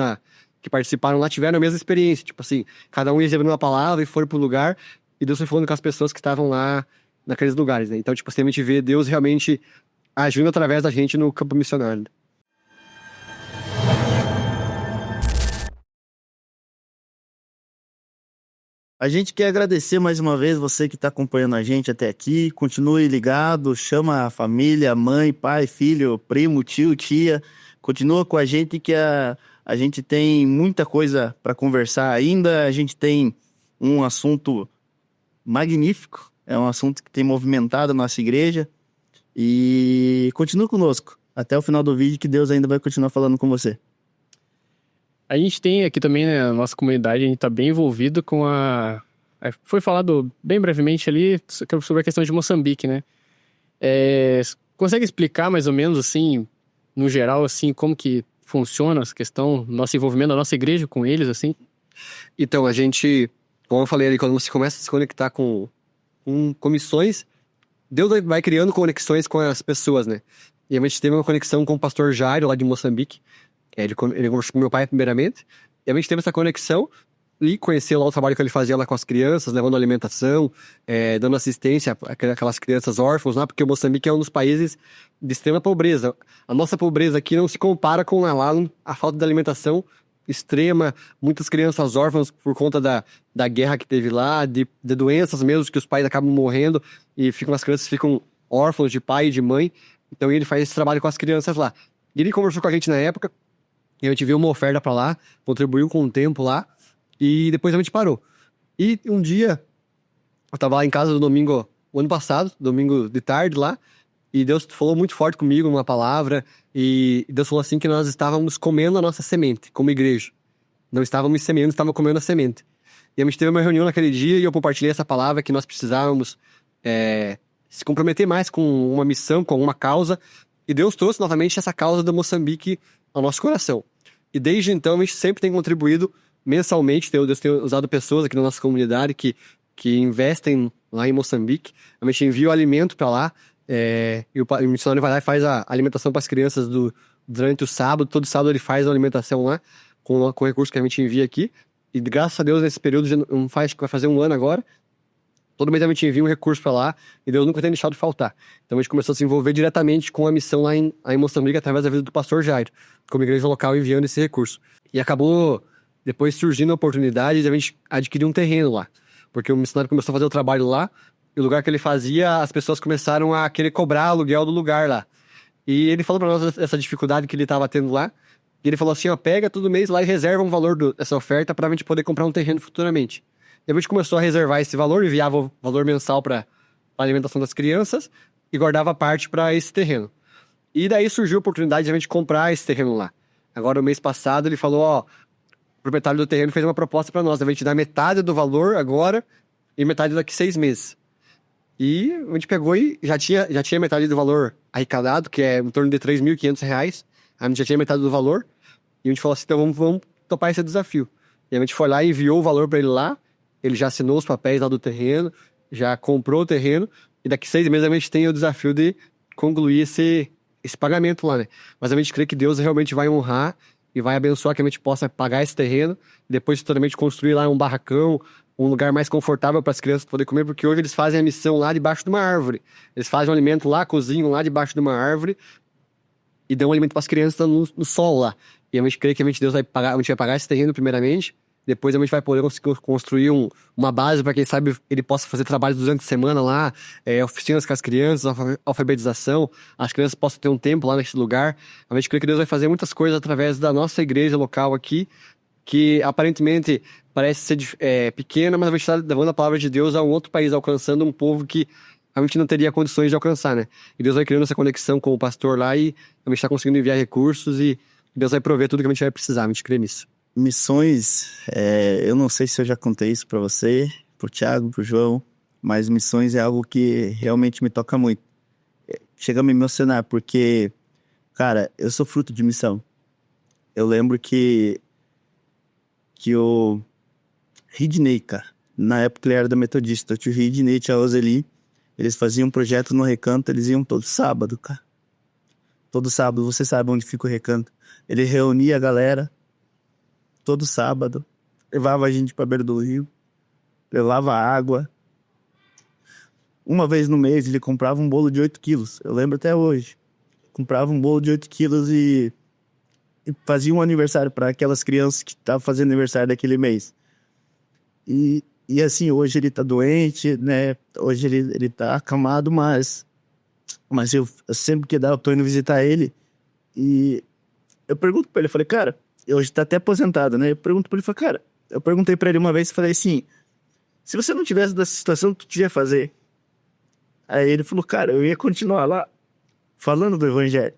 Speaker 3: que participaram lá tiveram a mesma experiência. Tipo assim, cada um ia recebendo uma palavra e foram pro lugar, e Deus foi falando com as pessoas que estavam lá naqueles lugares, né? Então, tipo assim, a gente vê Deus realmente agindo através da gente no campo missionário.
Speaker 2: A gente quer agradecer mais uma vez você que está acompanhando a gente até aqui. Continue ligado, chama a família, mãe, pai, filho, primo, tio, tia. Continua com a gente que a gente tem muita coisa para conversar ainda. A gente tem um assunto magnífico, é um assunto que tem movimentado a nossa igreja. E continue conosco até o final do vídeo, que Deus ainda vai continuar falando com você.
Speaker 1: A gente tem aqui também, né, a nossa comunidade, a gente tá bem envolvido com foi falado bem brevemente ali sobre a questão de Moçambique, né? Consegue explicar mais ou menos, assim, no geral, assim, como que funciona essa questão, nosso envolvimento da nossa igreja com eles, assim?
Speaker 3: Então, a gente, como eu falei ali, quando você começa a se conectar com missões, Deus vai criando conexões com as pessoas, né? E a gente teve uma conexão com o pastor Jairo, lá de Moçambique. Ele conversou com meu pai primeiramente, e a gente teve essa conexão e conheceu lá o trabalho que ele fazia lá com as crianças, levando alimentação, dando assistência àquelas crianças órfãos lá, porque o Moçambique é um dos países de extrema pobreza. A nossa pobreza aqui não se compara com lá a falta de alimentação extrema, muitas crianças órfãs por conta da guerra que teve lá, de doenças mesmo, que os pais acabam morrendo, e as crianças ficam órfãos de pai e de mãe. Então ele faz esse trabalho com as crianças lá. E ele conversou com a gente na época, e a gente viu uma oferta pra lá, contribuiu com o tempo lá, e depois a gente parou. E um dia, eu tava lá em casa no domingo, o ano passado, domingo de tarde lá, e Deus falou muito forte comigo numa palavra, e Deus falou assim que nós estávamos comendo a nossa semente, como igreja. Não estávamos semeando, estávamos comendo a semente. E a gente teve uma reunião naquele dia, e eu compartilhei essa palavra que nós precisávamos se comprometer mais com uma missão, com uma causa, e Deus trouxe novamente essa causa do Moçambique ao nosso coração. E desde então a gente sempre tem contribuído mensalmente. Deus tem usado pessoas aqui na nossa comunidade que investem lá em Moçambique. A gente envia o alimento para lá, e o missionário vai lá e faz a alimentação para as crianças durante o sábado. Todo sábado ele faz a alimentação lá com o recurso que a gente envia aqui. E graças a Deus nesse período, acho que vai fazer um ano agora, todo mês a gente envia um recurso para lá, e Deus nunca tem deixado de faltar. Então a gente começou a se envolver diretamente com a missão lá em Moçambique, através da vida do pastor Jairo, como igreja local, enviando esse recurso. E acabou depois surgindo a oportunidade de a gente adquirir um terreno lá, porque o missionário começou a fazer o trabalho lá, e o lugar que ele fazia, as pessoas começaram a querer cobrar aluguel do lugar lá. E ele falou para nós essa dificuldade que ele estava tendo lá, e ele falou assim, pega todo mês lá e reserva um valor dessa oferta para a gente poder comprar um terreno futuramente. E a gente começou a reservar esse valor, enviava o valor mensal para a alimentação das crianças e guardava parte para esse terreno. E daí surgiu a oportunidade de a gente comprar esse terreno lá. Agora, o mês passado, ele falou, o proprietário do terreno fez uma proposta para nós, a gente dar metade do valor agora e metade daqui 6 meses. E a gente pegou e já tinha metade do valor arrecadado, que é em torno de R$3.500. A gente já tinha metade do valor. E a gente falou assim, então vamos topar esse desafio. E a gente foi lá e enviou o valor para ele lá. Ele já assinou os papéis lá do terreno, já comprou o terreno. E daqui 6 meses a gente tem o desafio de concluir esse pagamento lá, né? Mas a gente crê que Deus realmente vai honrar e vai abençoar que a gente possa pagar esse terreno. E depois futuramente construir lá um barracão, um lugar mais confortável para as crianças poderem comer, porque hoje eles fazem a missão lá debaixo de uma árvore. Eles fazem o alimento lá, cozinham lá debaixo de uma árvore e dão alimento para as crianças no sol lá. E a gente crê que Deus vai pagar, a gente vai pagar esse terreno primeiramente, depois a gente vai poder construir uma base para quem sabe ele possa fazer trabalhos durante a semana lá, oficinas com as crianças, alfabetização, as crianças possam ter um tempo lá nesse lugar. A gente crê que Deus vai fazer muitas coisas através da nossa igreja local aqui, que aparentemente parece ser pequena, mas a gente está levando a palavra de Deus a um outro país, alcançando um povo que a gente não teria condições de alcançar, né? E Deus vai criando essa conexão com o pastor lá e a gente está conseguindo enviar recursos e Deus vai prover tudo que a gente vai precisar, a gente crê nisso.
Speaker 2: Missões, eu não sei se eu já contei isso pra você, pro Thiago, pro João, mas missões é algo que realmente me toca muito. Chega a me emocionar, porque, cara, eu sou fruto de missão. Eu lembro que o Ridney, cara, na época ele era da Metodista, o tio Ridney e a Roseli, eles faziam um projeto no Recanto, eles iam todo sábado, cara. Todo sábado, você sabe onde fica o Recanto. Ele reunia a galera todo sábado, levava a gente pra beira do rio, levava água. Uma vez no mês ele comprava um bolo de 8 quilos, eu lembro até hoje. Comprava um bolo de 8 quilos e fazia um aniversário para aquelas crianças que estavam fazendo aniversário daquele mês. E assim, hoje ele tá doente, né? Hoje ele tá acamado, mas eu sempre que dá, eu tô indo visitar ele e eu pergunto pra ele, eu falei, cara, hoje tá até aposentado, né? Eu pergunto pra ele, cara, eu perguntei pra ele uma vez, falei assim, se você não tivesse dessa situação, o que ia fazer? Aí ele falou, cara, eu ia continuar lá, falando do evangelho.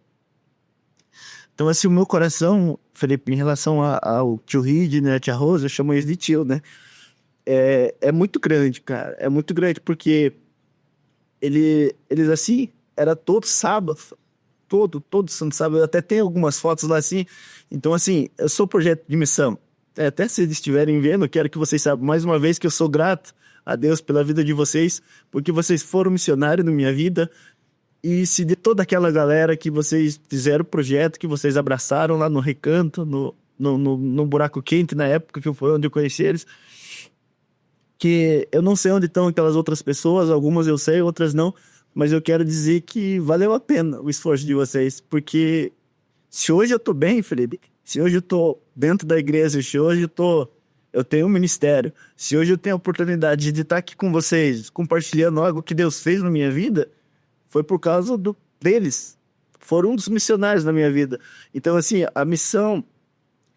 Speaker 2: Então, assim, o meu coração, Felipe, em relação ao tio Reed, né, a tia Rosa, eu chamo eles de tio, né? É muito grande, cara, é muito grande, porque eles assim, era todo sábado, todo santo sábado, até tem algumas fotos lá assim. Então, assim, eu sou projeto de missão. Até se eles estiverem vendo, eu quero que vocês saibam mais uma vez que eu sou grato a Deus pela vida de vocês, porque vocês foram missionários na minha vida. E se de toda aquela galera que vocês fizeram o projeto, que vocês abraçaram lá no Recanto, no Buraco Quente, na época que foi onde eu conheci eles, que eu não sei onde estão aquelas outras pessoas, algumas eu sei, outras não, mas eu quero dizer que valeu a pena o esforço de vocês, porque se hoje eu tô bem, Felipe, se hoje eu tô dentro da igreja, se hoje eu tenho um ministério, se hoje eu tenho a oportunidade de estar aqui com vocês, compartilhando algo que Deus fez na minha vida, foi por causa deles. Foram um dos missionários na minha vida. Então, assim, a missão,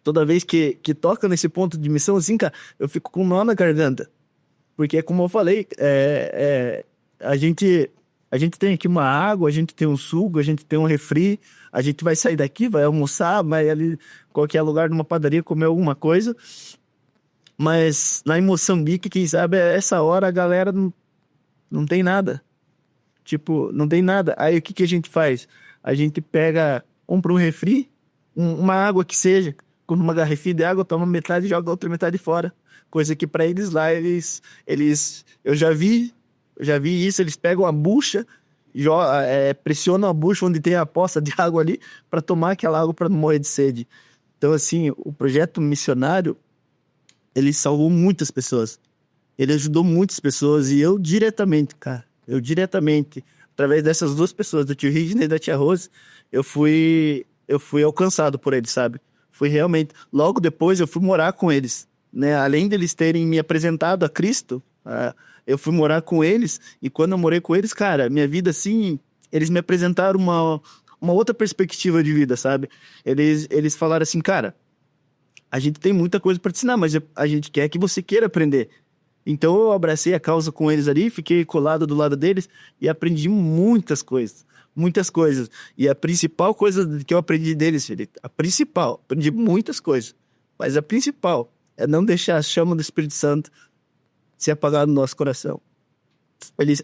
Speaker 2: toda vez que toca nesse ponto de missão, assim, cara, eu fico com um nó na garganta. Porque, como eu falei, a gente tem aqui uma água, a gente tem um suco, a gente tem um refri, a gente vai sair daqui, vai almoçar, vai ali qualquer lugar numa padaria comer alguma coisa. Mas lá em Moçambique, quem sabe, essa hora a galera não tem nada. Tipo, não tem nada. Aí o que a gente faz? A gente compra um refri, uma água que seja, compra uma garrafinha de água, toma metade e joga a outra metade fora. Coisa que para eles lá, eu já vi isso, eles pegam a bucha, pressionam a bucha onde tem a poça de água ali para tomar aquela água para não morrer de sede. Então, assim, o projeto missionário, ele salvou muitas pessoas. Ele ajudou muitas pessoas e eu diretamente, através dessas duas pessoas, do tio Ridney e da tia Rose, eu fui alcançado por eles, sabe? Fui realmente... Logo depois eu fui morar com eles, né? Além deles terem me apresentado a Cristo, eu fui morar com eles, e quando eu morei com eles, cara, minha vida, assim, eles me apresentaram uma outra perspectiva de vida, sabe? Eles falaram assim, cara, a gente tem muita coisa para te ensinar, mas a gente quer que você queira aprender. Então eu abracei a causa com eles ali, fiquei colado do lado deles e aprendi muitas coisas. E a principal coisa que eu aprendi deles, Felipe, aprendi muitas coisas, mas a principal é não deixar a chama do Espírito Santo se apagar no nosso coração.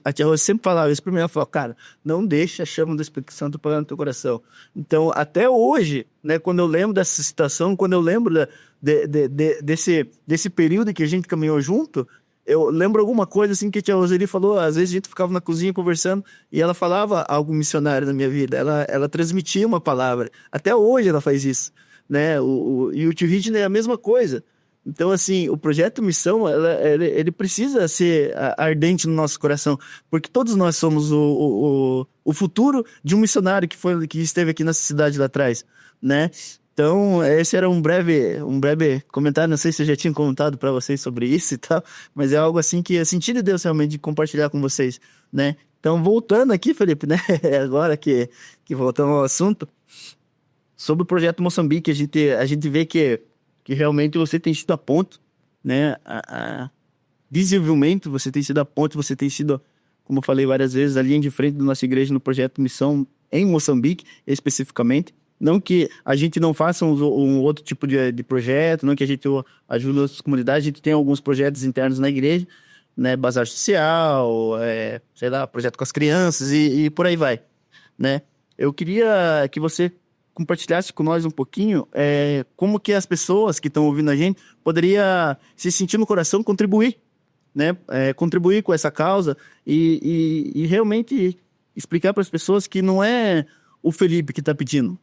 Speaker 2: A tia Rose sempre falava isso pra mim, ela falou, cara, não deixa a chama do Espírito Santo apagar no teu coração. Então, até hoje, né, quando eu lembro dessa situação, quando eu lembro desse período que a gente caminhou junto, eu lembro alguma coisa assim que a tia Roseli falou, às vezes a gente ficava na cozinha conversando e ela falava algo missionário na minha vida, ela transmitia uma palavra. Até hoje ela faz isso, né? E o tio Ridney é a mesma coisa. Então, assim, o projeto Missão, ele precisa ser ardente no nosso coração, porque todos nós somos o futuro de um missionário que esteve aqui nessa cidade lá atrás, né? Então, esse era um breve comentário. Não sei se eu já tinha contado para vocês sobre isso e tal, mas é algo assim que eu senti de Deus realmente de compartilhar com vocês, né? Então, voltando aqui, Felipe, né? Agora que voltamos ao assunto, sobre o projeto Moçambique, a gente vê que realmente você tem sido a ponto, né? Visivelmente, você tem sido a ponte, você tem sido, como eu falei várias vezes, a linha de frente da nossa igreja no projeto Missão em Moçambique, especificamente. Não que a gente não faça um outro tipo de projeto, não que a gente ajude as comunidades, a gente tem alguns projetos internos na igreja, né, bazar social, sei lá, projeto com as crianças e por aí vai, né? Eu queria que você compartilhasse com nós um pouquinho como que as pessoas que estão ouvindo a gente poderiam se sentir no coração contribuir, né? Contribuir com essa causa e realmente explicar para as pessoas que não é o Felipe que está pedindo,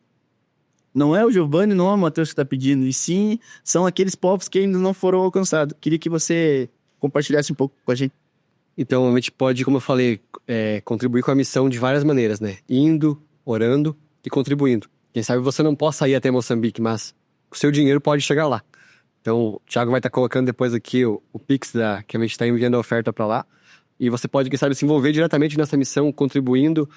Speaker 2: não é o Giovanni, não é o Matheus que está pedindo, e sim são aqueles povos que ainda não foram alcançados. Queria que você compartilhasse um pouco com a gente.
Speaker 3: Então, a gente pode, como eu falei, contribuir com a missão de várias maneiras, né? Indo, orando e contribuindo. Quem sabe você não possa ir até Moçambique, mas o seu dinheiro pode chegar lá. Então, o Thiago vai estar colocando depois aqui o Pix que a gente está enviando a oferta para lá. E você pode, quem sabe, se envolver diretamente nessa missão, contribuindo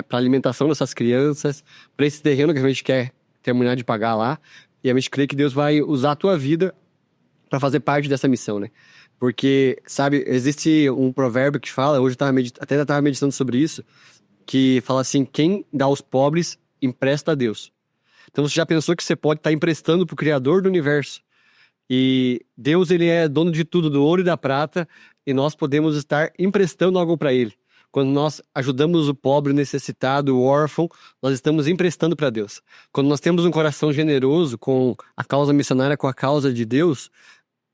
Speaker 3: para a alimentação dessas crianças, para esse terreno que a gente quer terminar de pagar lá. E a gente crê que Deus vai usar a tua vida para fazer parte dessa missão, né? Porque, sabe, existe um provérbio que fala, hoje até estava meditando sobre isso, que fala assim, quem dá aos pobres, empresta a Deus. Então você já pensou que você pode estar emprestando para o Criador do Universo? E Deus, ele é dono de tudo, do ouro e da prata, e nós podemos estar emprestando algo para ele. Quando nós ajudamos o pobre, o necessitado, o órfão, nós estamos emprestando para Deus. Quando nós temos um coração generoso com a causa missionária, com a causa de Deus,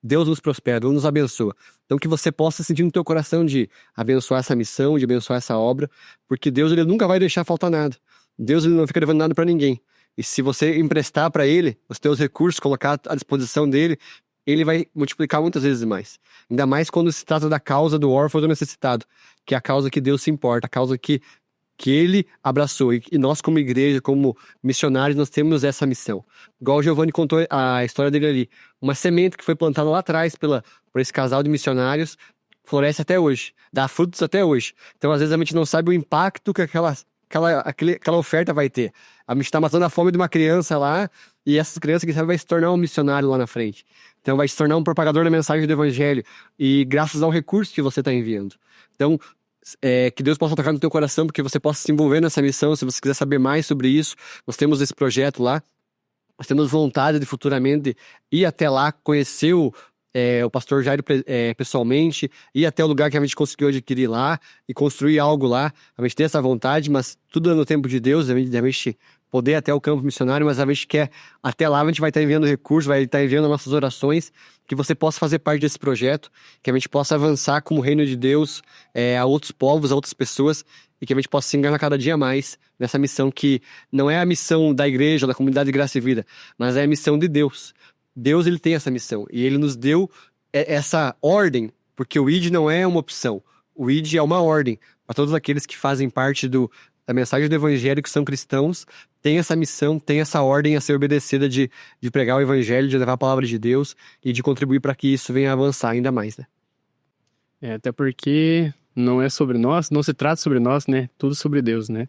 Speaker 3: Deus nos prospera, Deus nos abençoa. Então que você possa sentir no teu coração de abençoar essa missão, de abençoar essa obra, porque Deus, ele nunca vai deixar faltar nada. Deus, ele não fica levando nada para ninguém. E se você emprestar para ele os teus recursos, colocar à disposição dele, ele vai multiplicar muitas vezes mais. Ainda mais quando se trata da causa do órfão ou do necessitado, que é a causa que Deus se importa, a causa que ele abraçou. E nós, como igreja, como missionários, nós temos essa missão. Igual o Giovanni contou a história dele ali. Uma semente que foi plantada lá atrás por esse casal de missionários, floresce até hoje, dá frutos até hoje. Então, às vezes, a gente não sabe o impacto que aquela oferta vai ter. A gente está matando a fome de uma criança lá, e essa criança, quem sabe, vai se tornar um missionário lá na frente. Então vai se tornar um propagador da mensagem do evangelho, e graças ao recurso que você está enviando. Então, que Deus possa tocar no teu coração, porque você possa se envolver nessa missão. Se você quiser saber mais sobre isso, nós temos esse projeto lá, nós temos vontade de futuramente ir até lá, conhecer o pastor Jairo pessoalmente, ir até o lugar que a gente conseguiu adquirir lá e construir algo lá. A gente tem essa vontade, mas tudo é no tempo de Deus, a gente poder ir até o campo missionário, mas a gente quer, até lá a gente vai estar enviando recursos, vai estar enviando nossas orações, que você possa fazer parte desse projeto, que a gente possa avançar como reino de Deus a outros povos, a outras pessoas, e que a gente possa se enganar cada dia mais nessa missão que não é a missão da igreja, da comunidade de Graça e Vida, mas é a missão de Deus. Deus, ele tem essa missão, e ele nos deu essa ordem, porque o ID não é uma opção, o ID é uma ordem para todos aqueles que fazem parte da mensagem do evangelho, que são cristãos, tem essa missão, tem essa ordem a ser obedecida de pregar o evangelho, de levar a palavra de Deus e de contribuir para que isso venha a avançar ainda mais, né?
Speaker 1: Até porque não é sobre nós, não se trata sobre nós, né? Tudo sobre Deus, né?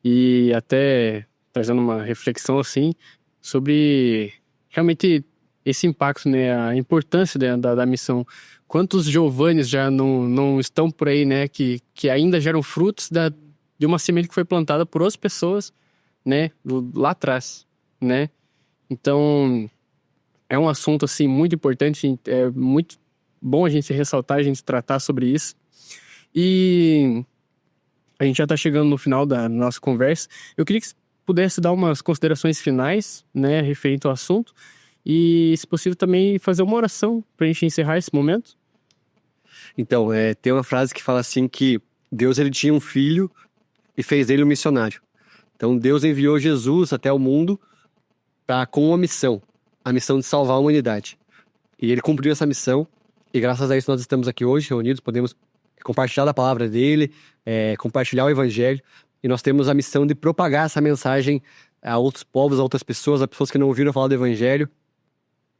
Speaker 1: E até trazendo uma reflexão assim sobre realmente esse impacto, né? A importância da missão. Quantos Giovannis já não estão por aí, né? Que ainda geram frutos de uma semente que foi plantada por outras pessoas, né? Lá atrás, né? Então, é um assunto, assim, muito importante. É muito bom a gente ressaltar, a gente tratar sobre isso. E a gente já está chegando no final da nossa conversa. Eu queria que você pudesse dar umas considerações finais, né? Referente ao assunto. E, se possível, também fazer uma oração para a gente encerrar esse momento.
Speaker 3: Então, tem uma frase que fala assim que Deus, ele tinha um filho e fez ele um missionário. Então Deus enviou Jesus até o mundo com uma missão, a missão de salvar a humanidade. E ele cumpriu essa missão, e graças a isso nós estamos aqui hoje reunidos, podemos compartilhar a palavra dele, compartilhar o evangelho, e nós temos a missão de propagar essa mensagem a outros povos, a outras pessoas, a pessoas que não ouviram falar do Evangelho,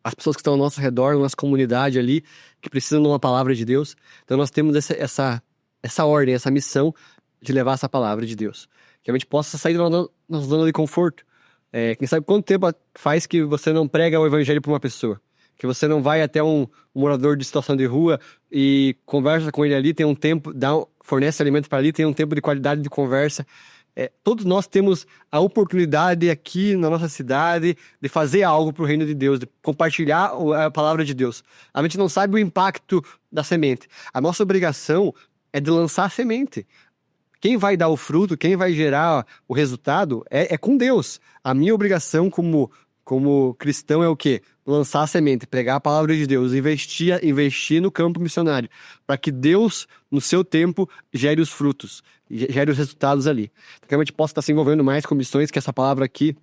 Speaker 3: as pessoas que estão ao nosso redor, na nossa comunidade ali, que precisam de uma palavra de Deus. Então nós temos essa ordem, essa missão de levar essa palavra de Deus. Que a gente possa sair da nossa zona de conforto. Quem sabe quanto tempo faz que você não prega o Evangelho para uma pessoa? Que você não vai até um morador de situação de rua e conversa com ele ali, tem um tempo, fornece alimento para ali, tem um tempo de qualidade de conversa. Todos nós temos a oportunidade aqui na nossa cidade de fazer algo para o reino de Deus, de compartilhar a palavra de Deus. A gente não sabe o impacto da semente. A nossa obrigação é de lançar a semente. Quem vai dar o fruto, quem vai gerar o resultado é com Deus. A minha obrigação como cristão é o quê? Lançar a semente, pregar a palavra de Deus, investir no campo missionário, para que Deus, no seu tempo, gere os frutos, gere os resultados ali. Então, que a gente possa estar se envolvendo mais com missões, que essa palavra aqui,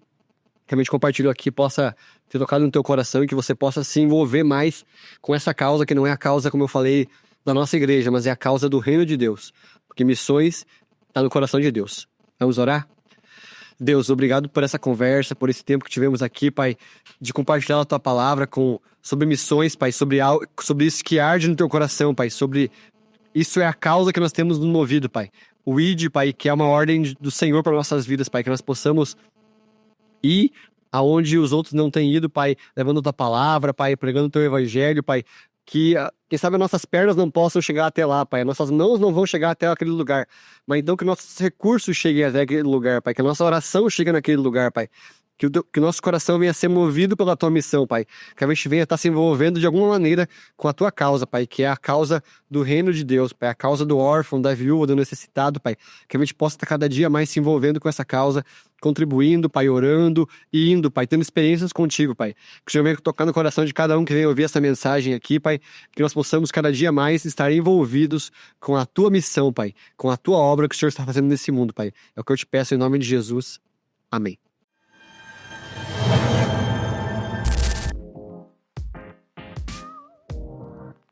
Speaker 3: que a gente compartilhou aqui, possa ter tocado no teu coração e que você possa se envolver mais com essa causa, que não é a causa, como eu falei, da nossa igreja, mas é a causa do reino de Deus. Porque missões está no coração de Deus. Vamos orar? Deus, obrigado por essa conversa, por esse tempo que tivemos aqui, Pai, de compartilhar a Tua palavra sobre missões, Pai, sobre isso que arde no Teu coração, Pai, sobre isso é a causa que nós temos nos movido, Pai. O ID, Pai, que é uma ordem do Senhor para nossas vidas, Pai, que nós possamos ir aonde os outros não têm ido, Pai, levando a Tua palavra, Pai, pregando o Teu Evangelho, Pai, que, quem sabe, as nossas pernas não possam chegar até lá, Pai, nossas mãos não vão chegar até aquele lugar, mas então que nossos recursos cheguem até aquele lugar, Pai, que a nossa oração chegue naquele lugar, Pai, que o nosso coração venha a ser movido pela Tua missão, Pai, que a gente venha a estar se envolvendo de alguma maneira com a Tua causa, Pai, que é a causa do reino de Deus, Pai, a causa do órfão, da viúva, do necessitado, Pai, que a gente possa estar cada dia mais se envolvendo com essa causa, contribuindo, Pai, orando e indo, Pai, tendo experiências contigo, Pai. Que o Senhor venha tocar no coração de cada um que vem ouvir essa mensagem aqui, Pai, que nós possamos cada dia mais estar envolvidos com a Tua missão, Pai, com a Tua obra que o Senhor está fazendo nesse mundo, Pai. É o que eu te peço em nome de Jesus. Amém.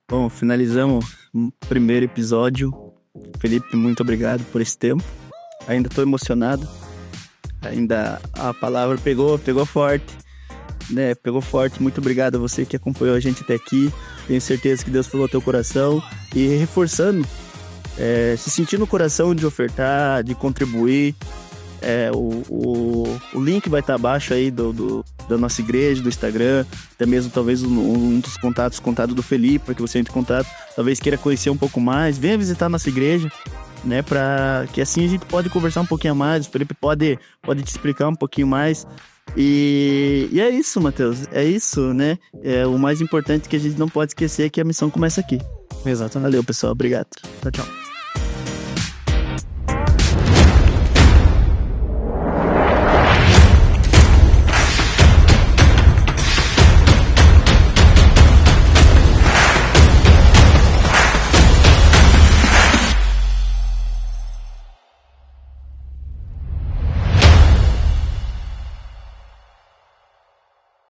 Speaker 2: Bom, finalizamos o primeiro episódio. Felipe, muito obrigado por esse tempo. Ainda estou emocionado. Ainda a palavra pegou forte, né? Pegou forte. Muito obrigado a você que acompanhou a gente até aqui. Tenho certeza que Deus falou ao teu coração. E reforçando, se sentir no coração de ofertar, de contribuir. O link vai estar abaixo aí da nossa igreja, do Instagram, até mesmo talvez um dos contato do Felipe, para que você entre em contato, talvez queira conhecer um pouco mais, venha visitar a nossa igreja, né, para que assim a gente pode conversar um pouquinho mais, o Felipe pode te explicar um pouquinho mais, e é isso, Matheus, é isso, né, o mais importante que a gente não pode esquecer é que a missão começa aqui.
Speaker 1: Exato.
Speaker 2: Valeu, pessoal, obrigado.
Speaker 1: Tchau, tchau.